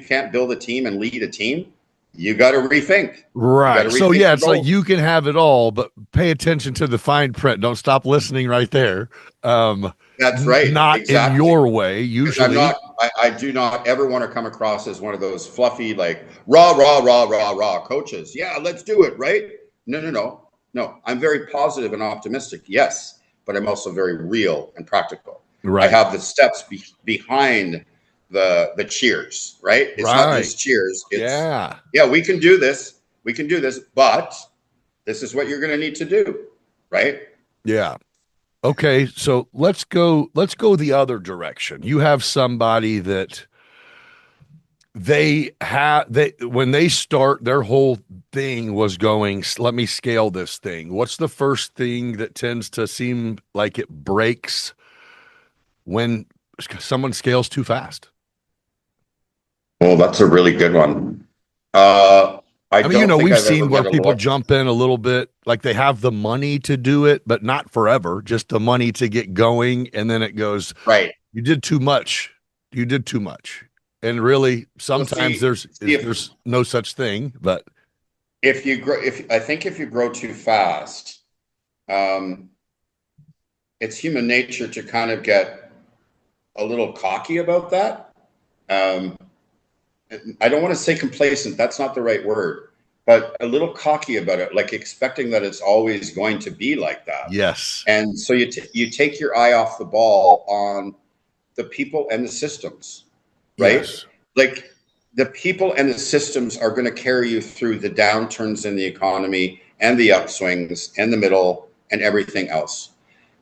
can't build a team and lead a team, you got to rethink. Right. So yeah, it's like you can have it all, but pay attention to the fine print. Don't stop listening right there. That's right. Not exactly. In your way. Usually, I do not ever want to come across as one of those fluffy, like rah coaches. Yeah, let's do it. Right? No. I'm very positive and optimistic. Yes, but I'm also very real and practical. Right. I have the steps behind the cheers. Right? It's not just cheers. It's, we can do this. We can do this, but this is what you're going to need to do. Right? Yeah. Okay, so let's go the other direction. You have somebody that when they start, their whole thing was going, let me scale this thing. What's the first thing that tends to seem like it breaks when someone scales too fast? Well, that's a really good one. I mean, we've seen where people jump in a little bit, like they have the money to do it, but not forever, just the money to get going. And then it goes, right. You did too much. And really, sometimes there's no such thing, but if you grow too fast, it's human nature to kind of get a little cocky about that. I don't want to say complacent. That's not the right word. but a little cocky about it, like expecting that it's always going to be like that. Yes. And so you take your eye off the ball on the people and the systems, right? Yes. Like the people and the systems are going to carry you through the downturns in the economy and the upswings and the middle and everything else,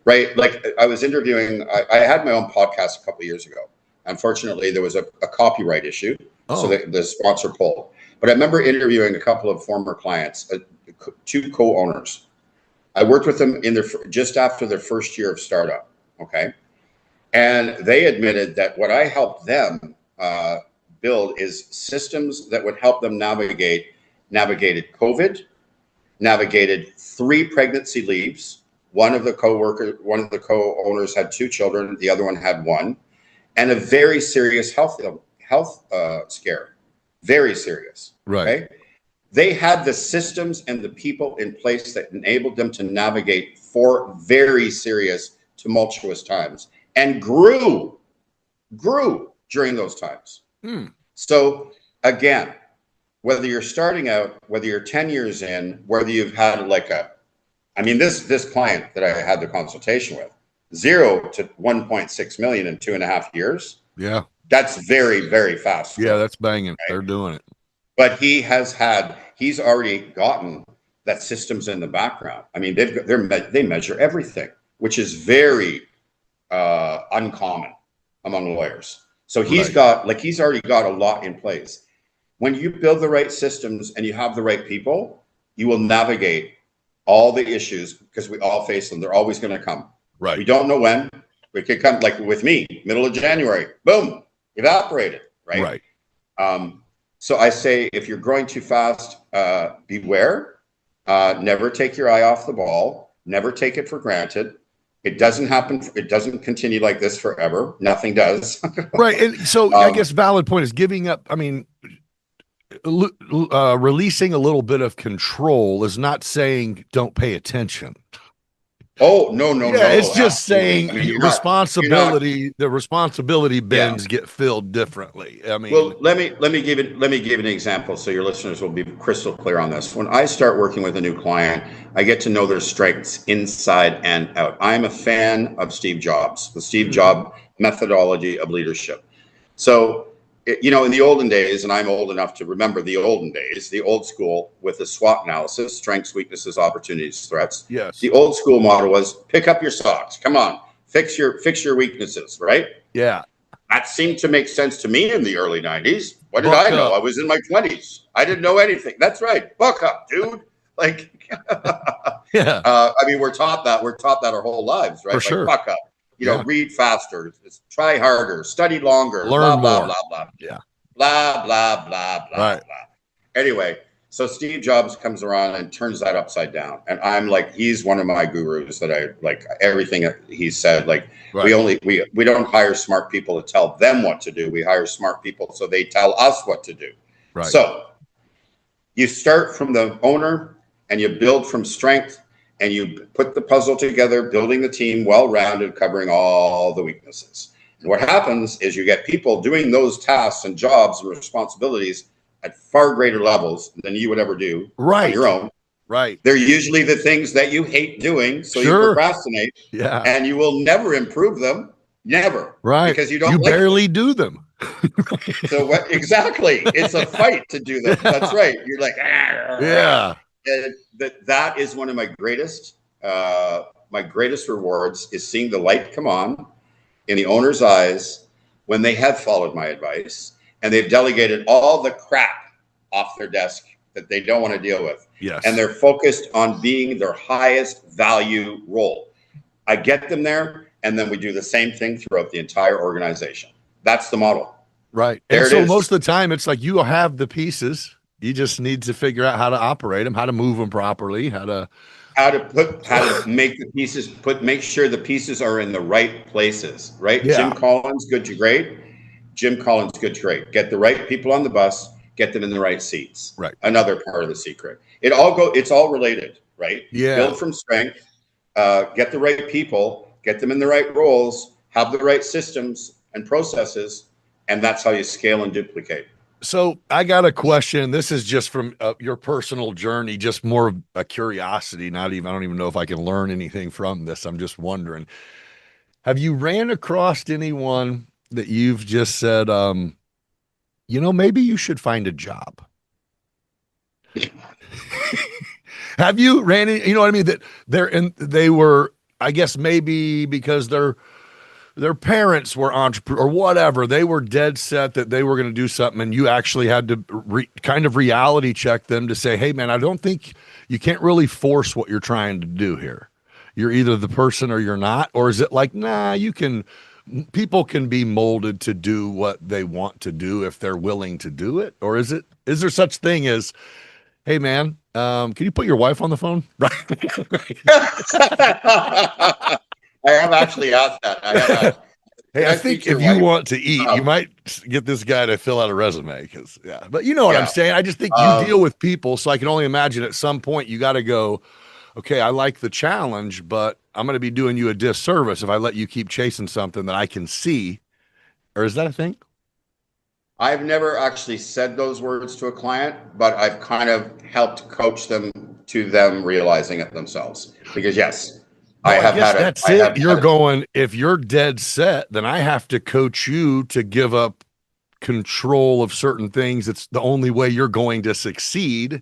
right? Like I was interviewing, I had my own podcast a couple of years ago. Unfortunately, there was a copyright issue, so the sponsor pulled. But I remember interviewing a couple of former clients, two co-owners. I worked with them in their just after their first year of startup, okay? And they admitted that what I helped them build is systems that would help them navigated COVID, navigated 3 pregnancy leaves. One of the co-owners had 2 children, the other one had 1, and a very serious health scare. Very serious. Right. Okay? They had the systems and the people in place that enabled them to navigate 4 very serious, tumultuous times and grew during those times. So again, whether you're starting out, whether you're 10 years in, whether you've had like this client that I had the consultation with, 0 to 1.6 million in 2.5 years. Yeah. That's very, very fast. Yeah, that's banging. Right? They're doing it. But he's already gotten that systems in the background. I mean, they measure everything, which is very uncommon among lawyers. So he's already got a lot in place. When you build the right systems and you have the right people, you will navigate all the issues because we all face them. They're always going to come. Right. We don't know when. We could come, like with me, middle of January, boom, evaporated. Right. So I say, if you're growing too fast, beware. Never take your eye off the ball. Never take it for granted. It doesn't happen. It doesn't continue like this forever. Nothing does. Right. And so I guess valid point is giving up. I mean, releasing a little bit of control is not saying don't pay attention. Oh, no. It's just saying responsibility. The responsibility bins get filled differently. I mean, well, let me give an example so your listeners will be crystal clear on this. When I start working with a new client, I get to know their strengths inside and out. I'm a fan of Steve Jobs, the Steve Jobs methodology of leadership. So, in the olden days, and I'm old enough to remember the olden days, the old school with the SWOT analysis, strengths, weaknesses, opportunities, threats. Yes. The old school model was pick up your socks. Come on, fix your weaknesses, right? Yeah. That seemed to make sense to me in the early 90s. What did I know? I was in my 20s. I didn't know anything. That's right. Buck up, dude. Like, yeah. We're taught that our whole lives, right? For sure. Buck up. Read faster, try harder, study longer, learn blah, more. blah, blah, blah. Yeah. Blah, blah, blah, blah, right. blah. Anyway, so Steve Jobs comes around and turns that upside down. And I'm like, he's one of my gurus that I like everything he said. Like we don't hire smart people to tell them what to do. We hire smart people so they tell us what to do. Right. So you start from the owner and you build from strength. And you put the puzzle together, building the team well-rounded, covering all the weaknesses. And what happens is you get people doing those tasks and jobs and responsibilities at far greater levels than you would ever do on your own. Right. They're usually the things that you hate doing, so you procrastinate. Yeah. And you will never improve them. Never. Right. Because you don't. You barely do them. So exactly. It's a fight to do them. That's right. You're like, yeah. And that is one of my greatest rewards is seeing the light come on in the owner's eyes when they have followed my advice and they've delegated all the crap off their desk that they don't want to deal with. Yes. And they're focused on being their highest value role. I get them there, and then we do the same thing throughout the entire organization. That's the model. Right. And so most of the time it's like you have the pieces. You just need to figure out how to operate them, how to move them properly, how to make the pieces, make sure the pieces are in the right places, right? Yeah. Jim Collins, good to great. Jim Collins, good to great. Get the right people on the bus, get them in the right seats. Right. Another part of the secret. It's all related, right? Yeah. Build from strength, get the right people, get them in the right roles, have the right systems and processes, and that's how you scale and duplicate. So I got a question. This is just from your personal journey, just more of a curiosity. Not even, I don't even know if I can learn anything from this. I'm just wondering, have you ran across anyone that you've just said, maybe you should find a job? Have you ran you know what I mean? That they were, I guess maybe because their parents were entrepreneurs or whatever. They were dead set that they were going to do something, and you actually had to kind of reality check them to say, "Hey, man, I don't think you can't really force what you're trying to do here. You're either the person or you're not." Or is it like, nah, you can? People can be molded to do what they want to do if they're willing to do it. Or is there such thing as, hey, man, can you put your wife on the phone? Right. I have actually asked that. I have asked, Hey, can I I speak think to your if you wife? want to eat, you might get this guy to fill out a resume because, yeah. But you know what I'm Yeah. saying? I just think you Um, deal with people. So I can only imagine at some point you got to go, okay, I like the challenge, but I'm going to be doing you a disservice if I let you keep chasing something that I can see. Or is that a thing? I've never actually said those words to a client, but I've kind of helped coach them to them realizing it themselves. Because yes, Well, I guess that's I it. have You're had it. going, if you're dead set, then I have to coach you to give up control of certain things. It's the only way you're going to succeed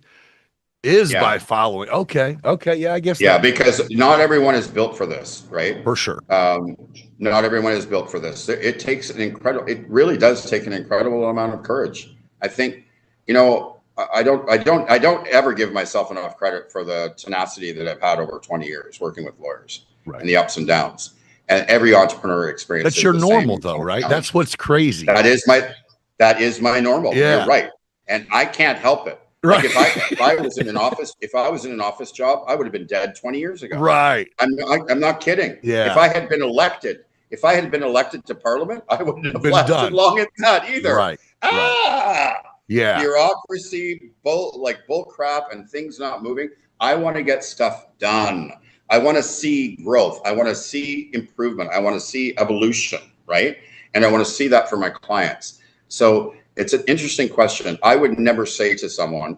is by Yeah. following. Okay. Okay. Yeah, I guess Yeah, that because not everyone is built for this, right? for sure. Um, Not everyone is built for this. It takes it really does take an incredible amount of courage. I think, I don't ever give myself enough credit for the tenacity that I've had over 20 years working with lawyers Right. and the ups and downs. And every entrepreneur That's experiences your the same normal though, right? That's challenges. what's crazy. That is my that is my normal. You're Yeah. right, and I can't help it. Like Right. if I was in an office, if I was in an office job, I would have been dead 20 years ago. Right. I'm not kidding. Yeah. If I had been elected to parliament, I wouldn't have Been lasted done. long as that either. Right. Right. Ah, Yeah. bureaucracy, bull crap, and things not moving. I want to get stuff done. I want to see growth. I want to see improvement. I want to see evolution, right? And I want to see that for my clients. So it's an interesting question. I would never say to someone,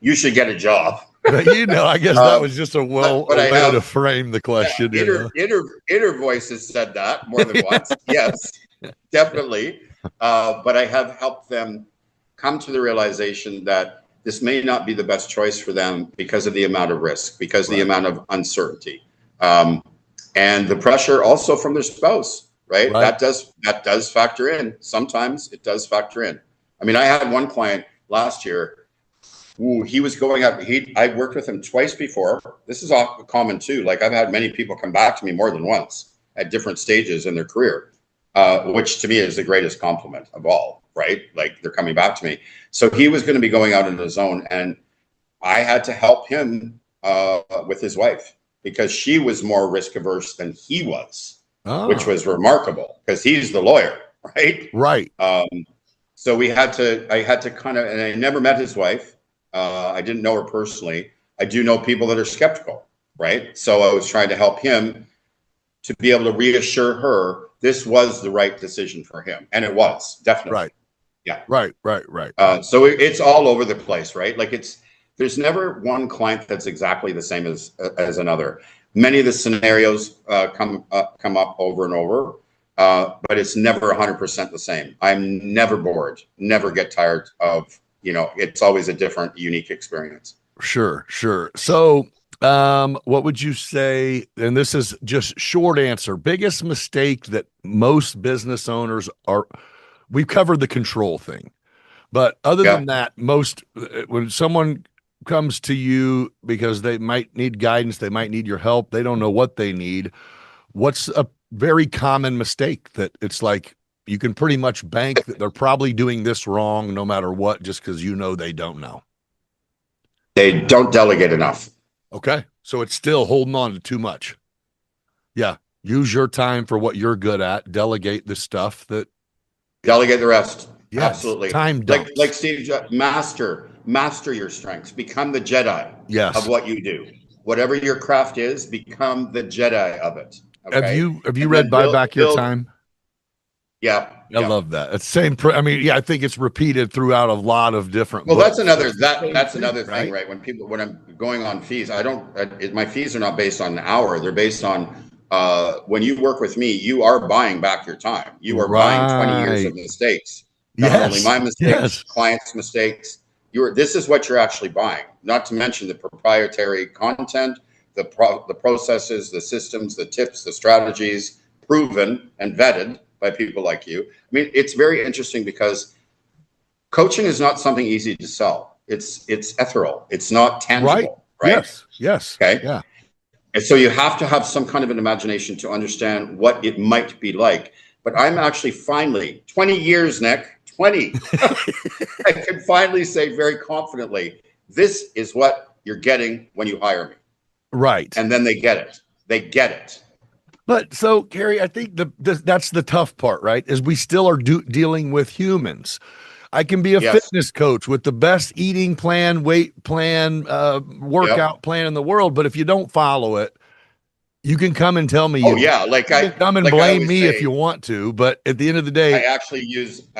"You should get a job." But I guess that Um, was just but a I way to have frame the question, inner voices said that more than Yeah. once. Yes, definitely. But I have helped them come to the realization that this may not be the best choice for them because of the amount of risk, because of the Right. amount of uncertainty, um, and the pressure also from their spouse. Right, Right. that does factor in. Sometimes it does factor in. I mean, I had one client last year. Ooh, he was going up. I worked with him twice before. This is often common too. Like I've had many people come back to me more than once at different stages in their career, which to me is the greatest compliment of all. Right? Like they're coming back to me. So he was going to be going out in his zone, and I had to help him with his wife because she was more risk averse than he was, which Oh, was remarkable because he's the lawyer, right? right. Um, so I had to kind of, and I never met his wife. I didn't know her personally. I do know people that are skeptical, right? So I was trying to help him to be able to reassure her this was the right decision for him. And it was definitely. Right. Yeah. Right. Right. Right. So it's all over the place, right? Like there's never one client that's exactly the same as another. Many of the scenarios come up over and over, but it's never 100% the same. I'm never bored, never get tired of. It's always a different, unique experience. Sure. Sure. So, what would you say? And this is just short answer. Biggest mistake that most business owners are. We've covered the control thing. But other Yeah. than that, when someone comes to you because they might need guidance, they might need your help, they don't know what they need. What's a very common mistake that it's like you can pretty much bank that they're probably doing this wrong no matter what, just because they don't know. They don't delegate enough. Okay. So it's still holding on to too much. Yeah. Use your time for what you're good at, delegate the stuff that, Delegate the rest. yes, Absolutely. time Like dumps. Steve, master your strengths. Become the Jedi of Yes. what you do. Whatever your craft is, become the Jedi of it. Have Okay. you And read then Buy Back Your build. Time? Yeah. I love that. It's same. I mean, yeah, I think it's repeated throughout a lot of different Well, books. that's another thing, right? When I'm going on fees, I don't. My fees are not based on an hour. They're based on when you work with me, you are buying back your time. You are buying 20 years of Right. mistakes, not only Yes. my mistakes, Yes. clients' mistakes. This is what you're actually buying. Not to mention the proprietary content, the processes, the systems, the tips, the strategies, proven and vetted by people like you. I mean, it's very interesting because coaching is not something easy to sell. It's ethereal. It's not Right. tangible, right? Yes. Yes. Okay. Yeah. And so you have to have some kind of an imagination to understand what it might be like. But I'm actually finally 20 years, Nick, 20. I can finally say very confidently, this is what you're getting when you hire me. Right. And then they get it. They get it. But so, Gary, I think that's the tough part, right? Is we still are dealing with humans. I can be a Yes. fitness coach with the best eating plan, weight plan, workout Yep. plan in the world, but if you don't follow it, you can come and tell me Oh you did. yeah. You can come and I blame always me if say, you want to, but at the end of the day, I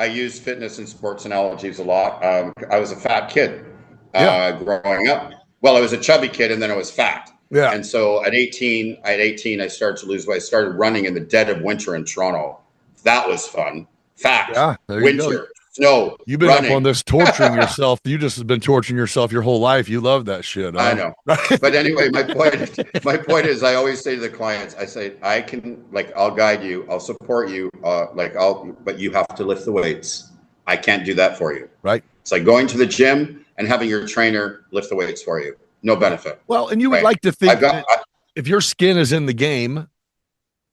use fitness and sports analogies a lot. I was a fat kid yeah, growing up. Well, I was a chubby kid, and then I was fat. yeah, And so at 18, I started to lose weight. I started running in the dead of winter in Toronto. That was fun. Fat, yeah. There you go. winter, snow, You've been up on running. this torturing yourself. You just have been torturing yourself your whole life. You love that shit, I huh? know. But anyway, my point is I always say to the clients, I say, I can, like, I'll guide you, I'll support you, but you have to lift the weights. I can't do that for you. Right. It's like going to the gym and having your trainer lift the weights for you. No benefit. Well, and you would Okay. like to think that if your skin is in the game,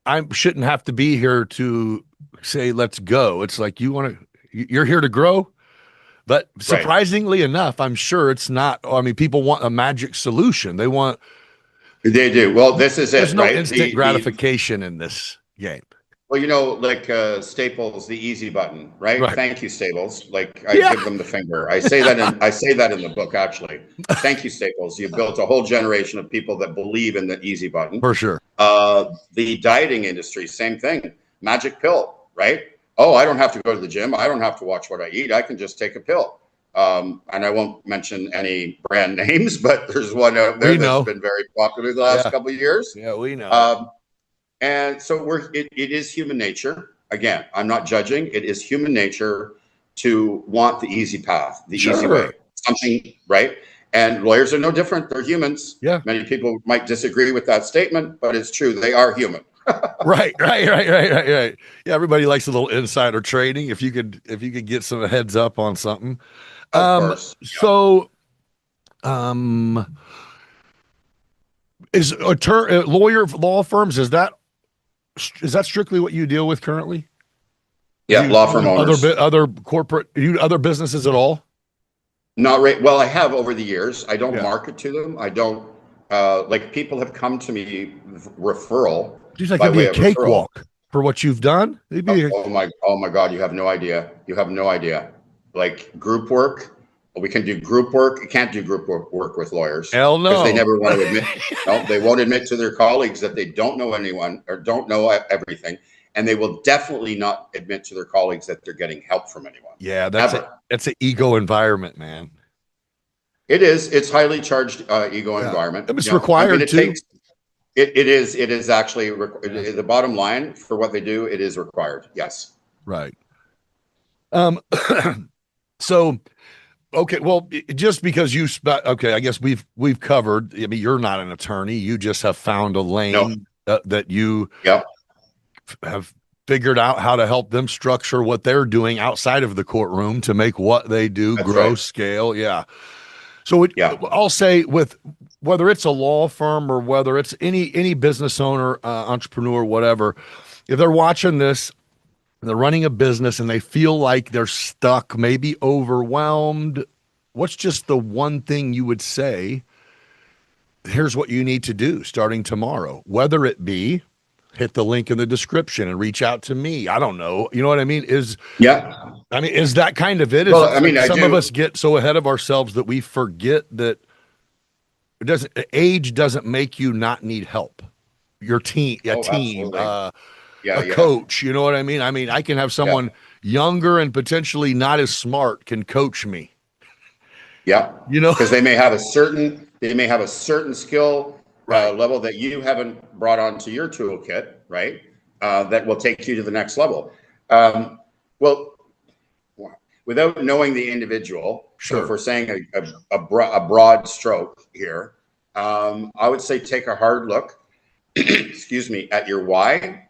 I shouldn't have to be here to say, let's go. It's like you're here to grow. But surprisingly enough, I'm sure it's not. I mean, people want a magic solution. They do. Well, this is there's it, no right? instant gratification in this game. Well, like Staples, the easy button, right? Right. Thank you, Staples. Like I give them the finger. I say that in the book, actually. Thank you, Staples. You built a whole generation of people that believe in the easy button. For sure. The dieting industry, same thing. Magic pill, right? Oh, I don't have to go to the gym. I don't have to watch what I eat. I can just take a pill. And I won't mention any brand names, but there's one out there that's been very popular the last couple of years. Yeah, we know. And so it is human nature. Again, I'm not judging. It is human nature to want the easy path, the easy way, something, right? And lawyers are no different. They're humans. Yeah. Many people might disagree with that statement, but it's true. They are human. Right. Yeah, everybody likes a little insider trading. If you could get some heads up on something. Of course. So, is law firms, is that strictly what you deal with currently? Yeah, law firm owners. Other corporate, other businesses at all? Not right. Well, I have over the years. I don't market to them. I don't like people have come to me referral. It's like it'd be a cakewalk for what you've done. Oh my God! You have no idea. You have no idea. Like group work. We can do group work. You can't do group work with lawyers. Hell no. Because they never want to admit. No, they won't admit to their colleagues that they don't know anyone or don't know everything. And they will definitely not admit to their colleagues that they're getting help from anyone. Yeah, that's an ego environment, man. It is. It's highly charged ego environment. It's required too. It is actually the bottom line for what they do. It is required. Yes. Right. So, okay. Well, just because I guess we've covered. I mean, you're not an attorney. You just have found a lane that you have figured out how to help them structure what they're doing outside of the courtroom to make what they do grow, scale. Yeah. So I'll say with whether it's a law firm or whether it's any business owner, entrepreneur, whatever, if they're watching this, they're running a business and they feel like they're stuck, maybe overwhelmed, what's just the one thing you would say? Here's what you need to do starting tomorrow, whether it be hit the link in the description and reach out to me. I don't know. You know what I mean? Is that kind of it? Some of us get so ahead of ourselves that we forget that age doesn't make you not need help. Your team, Absolutely. Yeah, a yeah, coach. You know what I mean? I mean, I can have yeah, someone younger and potentially not as smart can coach me. yeah. You know? Because they may have a certain skill Right. level that you haven't brought onto your toolkit, right? That will take you to the next level. Um, well, without knowing the individual, so if Sure. we're saying a broad stroke here, I would say take a hard look, excuse me, at your why.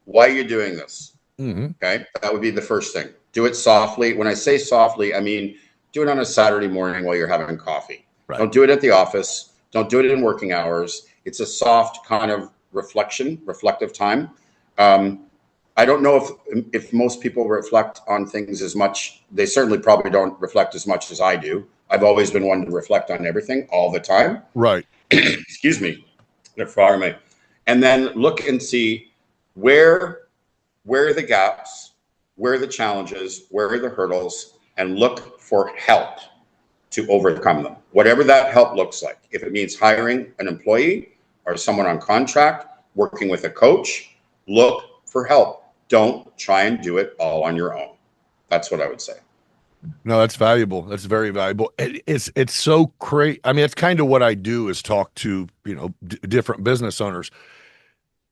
Why are you doing this? Hmm. Okay, that would be the first thing. Do it softly. When I say softly, I mean do it on a Saturday morning while you're having coffee. Right. Don't do it at the office. Don't do it in working hours. It's a soft kind of reflective time. Um, I don't know if most people reflect on things as much. They certainly probably don't reflect as much as I do. I've always been one to reflect on everything all the time. Right. Excuse me, and then look and see where where are the gaps, where are the challenges, where are the hurdles, and look for help to overcome them. Whatever that help looks like. If it means hiring an employee or someone on contract, working with a coach, look for help. Don't try and do it all on your own. That's what I would say. No, that's valuable. That's very valuable. It's so great. I mean, it's kind of what I do is talk to, different business owners.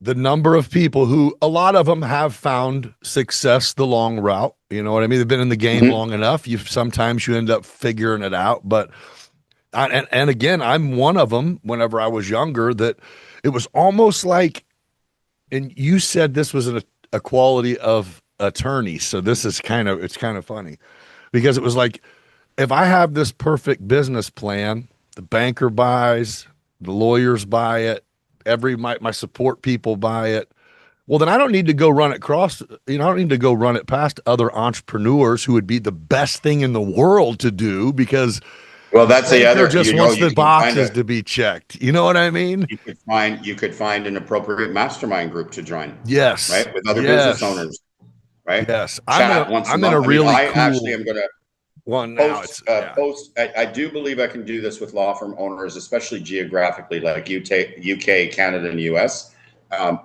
The number of people who a lot of them have found success the long route. You know what I mean? They've been in the game Mm-hmm. long enough. Sometimes you end up figuring it out. But and again, I'm one of them. Whenever I was younger, that it was almost like, and you said this was a quality of attorney. So this is it's kind of funny because it was like, if I have this perfect business plan, the banker buys, the lawyers buy it, my support people buy it. Well, then I don't need to go run it I don't need to go run it past other entrepreneurs who would be the best thing in the world to do, because Well, the that's the banker other. just wants You the can find boxes to be checked. You know what I mean? you could find an appropriate mastermind group to join, Yes. right, with other business Yes. owners, right? Yes. Chat once a I'm in a month. I mean, really I actually cool am going to one now. It's yeah. I do believe I can do this with law firm owners, especially geographically, like UK, Canada, and US.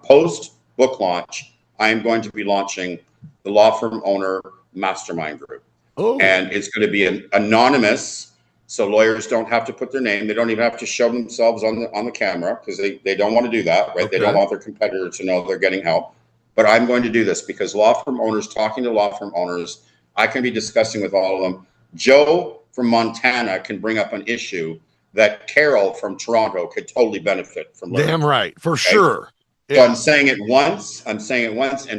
Post book launch, I am going to be launching the law firm owner mastermind group, Oh, and it's going to be anonymous, so lawyers don't have to put their name. They don't even have to show themselves on the camera, because they don't want to do that, right? They don't okay. want their competitor to know they're getting help. But I'm going to do this because law firm owners, talking to law firm owners, I can be discussing with all of them. Joe from Montana can bring up an issue that Carol from Toronto could totally benefit from learning. Damn right. For Okay? sure. So Yeah. I'm saying it once, and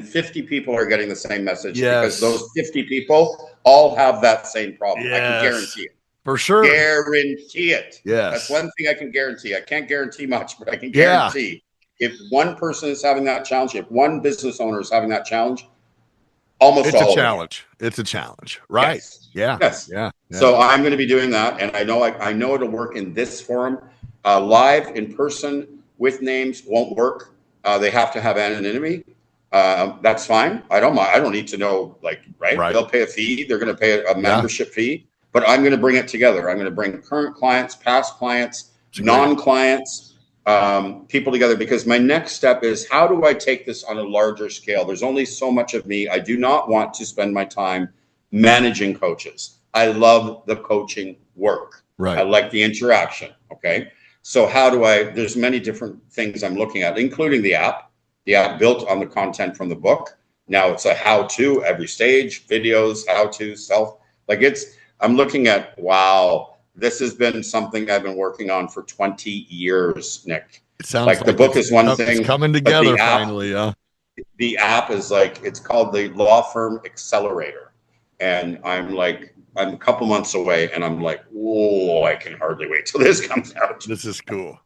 50 people are getting the same message, because Yes. those 50 people all have that same problem. I can Yes. guarantee it. For sure. Guarantee it. That's Yes. one thing I can guarantee. I can't guarantee much, but I can Yeah. guarantee if one person is having that challenge, if one business owner is having that challenge, almost It's a all of them are. challenge. It's a challenge. Right. Yes. Yeah. Yes. Yeah. Yeah. So I'm going to be doing that, and I know it'll work in this forum. Live in person with names won't work. They have to have anonymity. That's fine. I don't mind. I don't need to know, like, right? Right. They'll pay a fee. They're going to pay a Yeah. membership fee, but I'm going to bring it together. I'm going to bring current clients, past clients, It's a great idea. non-clients, people together, because my next step is, how do I take this on a larger scale? There's only so much of me. I do not want to spend my time managing coaches. I love the coaching work. I Right. like the interaction. Okay. So there's many different things I'm looking at, including the app built on the content from the book. Now it's a how-to every stage, videos, how-to, I'm looking at, wow, this has been something I've been working on for 20 years, Nick. It sounds Like, the like book is one it's thing, coming but together finally. Yeah. the app is like, it's called the Law Firm Accelerator. And I'm a couple months away, and I'm like, whoa, I can hardly wait till this comes out. This is cool.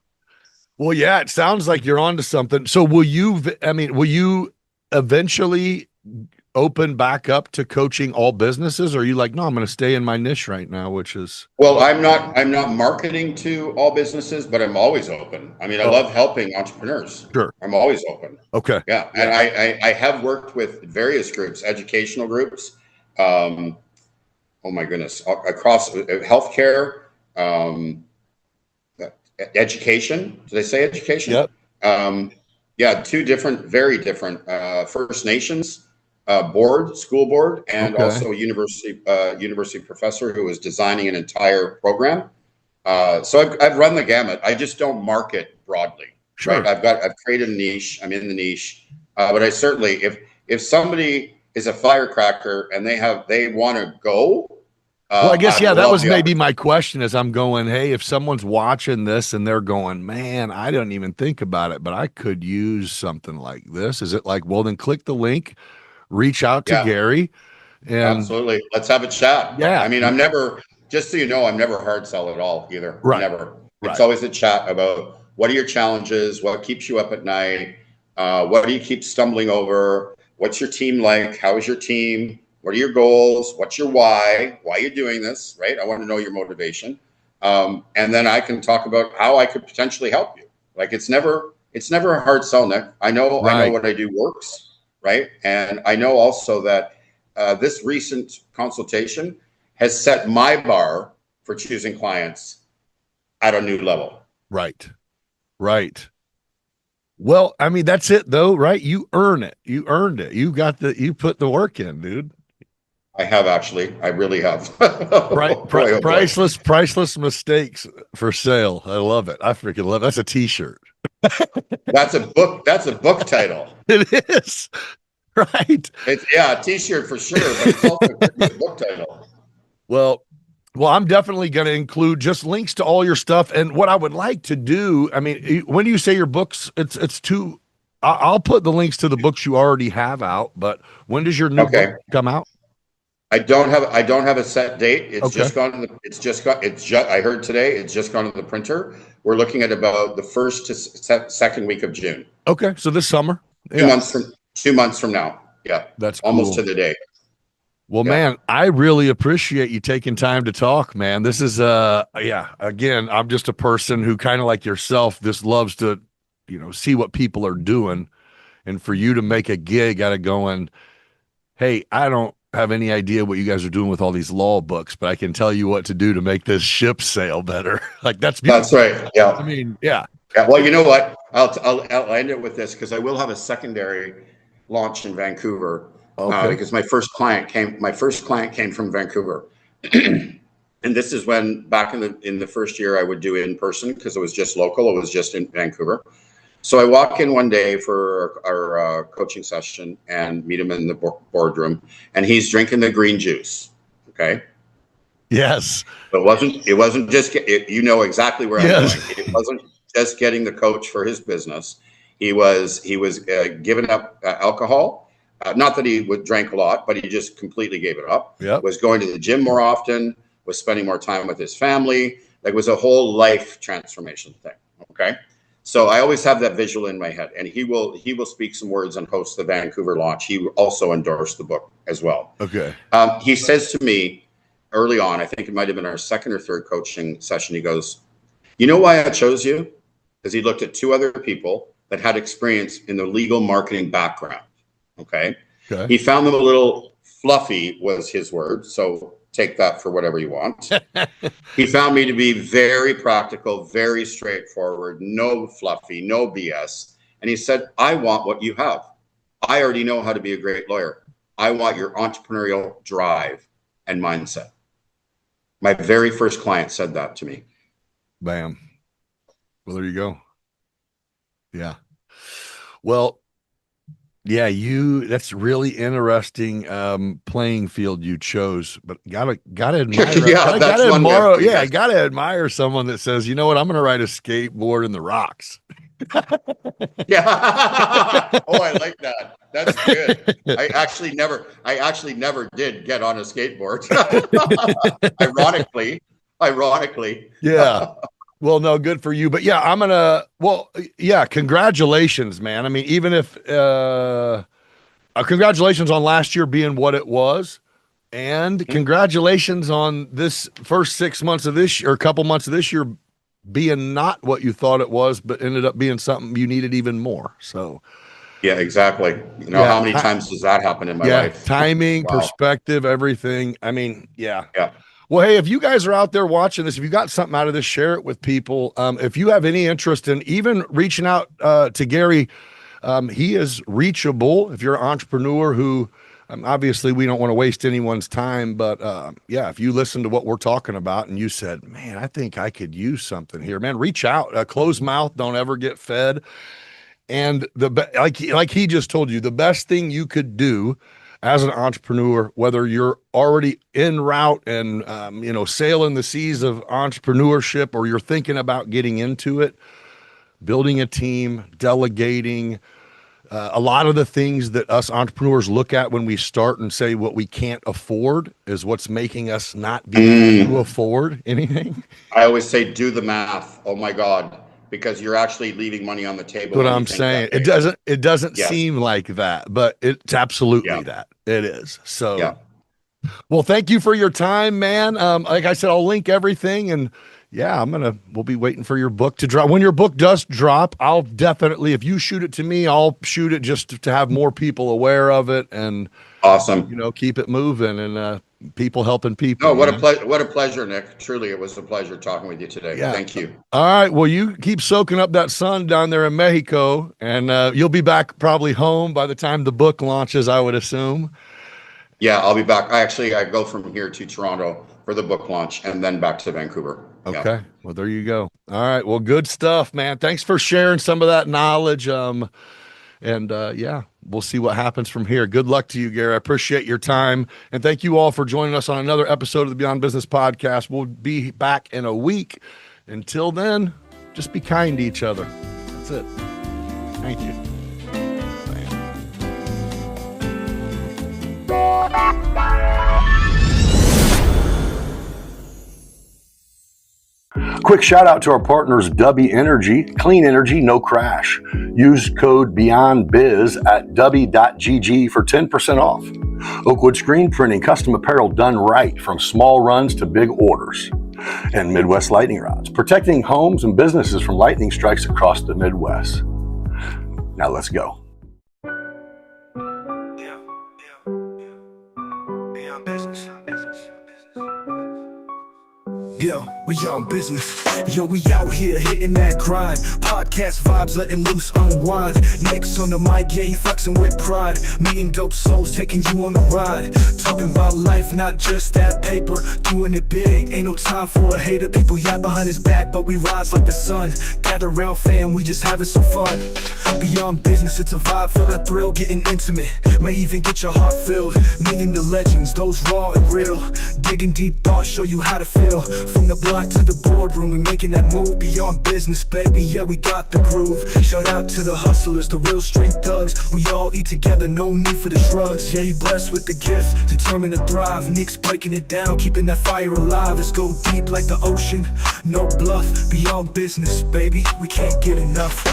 Well, yeah, it sounds like you're onto something. So will you eventually open back up to coaching all businesses? Or are you like, no, I'm going to stay in my niche right now, which is, Well, I'm not marketing to all businesses, but I'm always open. I mean, I love helping entrepreneurs. sure. I'm always open. Okay. Yeah. And I have worked with various groups, educational groups. Oh my goodness, across healthcare, education. Do they say education? Yep. Yeah, two different, very different First Nations school board, and Okay. also a university professor who was designing an entire program. So I've run the gamut. I just don't market broadly, right? Sure. I've created a niche. I'm in the niche, but I certainly, if somebody is a firecracker and they want to go, Well, I guess, I'd yeah, that love was the maybe opportunity. my question as I'm going, hey, if someone's watching this and they're going, man, I don't even think about it, but I could use something like this. Is it like, well, then click the link, reach out to Yeah, Gary and absolutely. Let's have a chat. I yeah, mean, I'm never, just so you know, I'm never hard sell at all either. right, Never. It's right, always a chat about what are your challenges, what keeps you up at night, what do you keep stumbling over, what's your team like, how is your team, what are your goals, what's your why, why you're doing this, right? I want to know your motivation, and then I can talk about how I could potentially help you. Like it's never a hard sell, Nick. I know right. what I do works, right? And I know also that this recent consultation has set my bar for choosing clients at a new level. Right. Right. Well, I mean, that's it though, right? You earn it. You earned it. You put the work in, dude. I have actually. I really have. Oh boy, oh boy. Priceless mistakes for sale. I love it. I freaking love it. That's a t-shirt. That's a book. That's a book title. It is. Right. It's a t-shirt for sure, but it's also could be a book title. Well, I'm definitely going to include just links to all your stuff. And what I would like to do, I mean, when you say your books, it's two. I'll put the links to the books you already have out. But when does your new book Okay. come out? I don't have a set date. It's Okay. just gone to the it's just got it's just I heard today it's just gone to the printer. We're looking at about the first to second week of June. Okay. So this summer. Two Yeah. months from 2 months from now. Yeah. That's Almost cool. to the day. Well, Yeah. man, I really appreciate you taking time to talk, man. This is yeah, again, I'm just a person who kind of like yourself just loves to, see what people are doing. And for you to make a gig out of going, hey, I don't have any idea what you guys are doing with all these law books, but I can tell you what to do to make this ship sail better. Like that's That's beautiful. right. Yeah. I mean, yeah. Yeah. Well, you know what? I'll end it with this because I will have a secondary launch in Vancouver Okay. because my first client came from Vancouver. And this is when back in the first year I would do it in person because it was just local. It was just in Vancouver. So I walk in one day for our coaching session and meet him in the boardroom, and he's drinking the green juice. Okay, Yes. but it wasn't just you know exactly where I'm Yes. going. It wasn't just getting the coach for his business. He was giving up alcohol. Not that he would drank a lot, but he just completely gave it up. Yep. Was going to the gym more often. Was spending more time with his family. Like, it was a whole life transformation thing. Okay. So I always have that visual in my head, and he will speak some words and host the Vancouver launch. He also endorsed the book as well. Okay. He says to me early on, I think it might have been our second or third coaching session. He goes, "You know why I chose you? Because he looked at two other people that had experience in the legal marketing background. Okay, Okay. he found them a little fluffy, was his word. So take that for whatever you want. He found me to be very practical, very straightforward, no fluffy, no BS. And he said, I want what you have. I already know how to be a great lawyer. I want your entrepreneurial drive and mindset. My very first client said that to me. Bam. Well, there you go. Yeah. Well, yeah, that's really interesting playing field you chose, but gotta admire Yeah, that's gotta one way of admire putting yeah, it. gotta admire someone that says, you know what, I'm gonna ride a skateboard in the rocks. Yeah. Oh, I like that. That's good. I actually never did get on a skateboard. Ironically. Yeah. Well, no, good for you. But yeah, yeah, congratulations, man. I mean, even if congratulations on last year being what it was. And congratulations on this first 6 months of this year, or a couple months of this year being not what you thought it was, but ended up being something you needed even more. So, Yeah, exactly. You know, yeah, how many times does that happen in my life? timing, Wow. perspective, everything. I mean, yeah. Yeah. Well, hey, if you guys are out there watching this, if you got something out of this, share it with people. If you have any interest in even reaching out to Gary, He is reachable if you're an entrepreneur who, obviously we don't want to waste anyone's time, but yeah, if you listen to what we're talking about and you said, man, I think I could use something here, man, reach out. Closed mouth don't ever get fed. And like he just told you, the best thing you could do as an entrepreneur, whether you're already en route and sailing the seas of entrepreneurship, or you're thinking about getting into it, building a team, delegating, a lot of the things that us entrepreneurs look at when we start and say what we can't afford is what's making us not be able to afford anything. I always say, do the math. Oh my God. Because you're actually leaving money on the table. What I'm saying, it doesn't seem like that, but it's absolutely that. It is. So, well, thank you for your time, man. Like I said, I'll link everything, and yeah, we'll be waiting for your book to drop. When your book does drop, I'll definitely, if you shoot it to me, I'll shoot it just to have more people aware of it, and awesome, keep it moving, and people helping people. Oh, what a pleasure, Nick. Truly, it was a pleasure talking with you today. Yeah. Thank you. All right. Well, you keep soaking up that sun down there in Mexico, and you'll be back probably home by the time the book launches, I would assume. Yeah, I'll be back. I go from here to Toronto for the book launch and then back to Vancouver. Okay. Yeah. Well, there you go. All right. Well, good stuff, man. Thanks for sharing some of that knowledge. And yeah, we'll see what happens from here. Good luck to you, Gary. I appreciate your time. And thank you all for joining us on another episode of the Beyond Business Podcast. We'll be back in a week. Until then, just be kind to each other. That's it. Thank you. Quick shout out to our partners, W Energy, clean energy, no crash. Use code BeyondBiz at w.gg for 10% off. Oakwood Screen Printing, custom apparel done right from small runs to big orders. And Midwest Lightning Rods, protecting homes and businesses from lightning strikes across the Midwest. Now let's go. Yo, we on business. Yo, we out here hitting that grind. Podcast vibes, letting loose, unwind. Nick's on the mic, yeah, he flexing with pride. Meeting dope souls, taking you on the ride. Talking about life, not just that paper. Doing it big, ain't no time for a hater. People yap behind his back, but we rise like the sun. Gather around, fam, we just having some fun. Beyond business, it's a vibe, feel that thrill, getting intimate. May even get your heart filled. Meeting the legends, those raw and real. Digging deep thoughts, show you how to feel. From the block to the boardroom, we making that move. Beyond business, baby, yeah, we got the groove. Shout out to the hustlers, the real street thugs. We all eat together, no need for the shrugs. Yeah, you blessed with the gift, determined to thrive. Nick's breaking it down, keeping that fire alive. Let's go deep like the ocean, no bluff. Beyond business, baby, we can't get enough.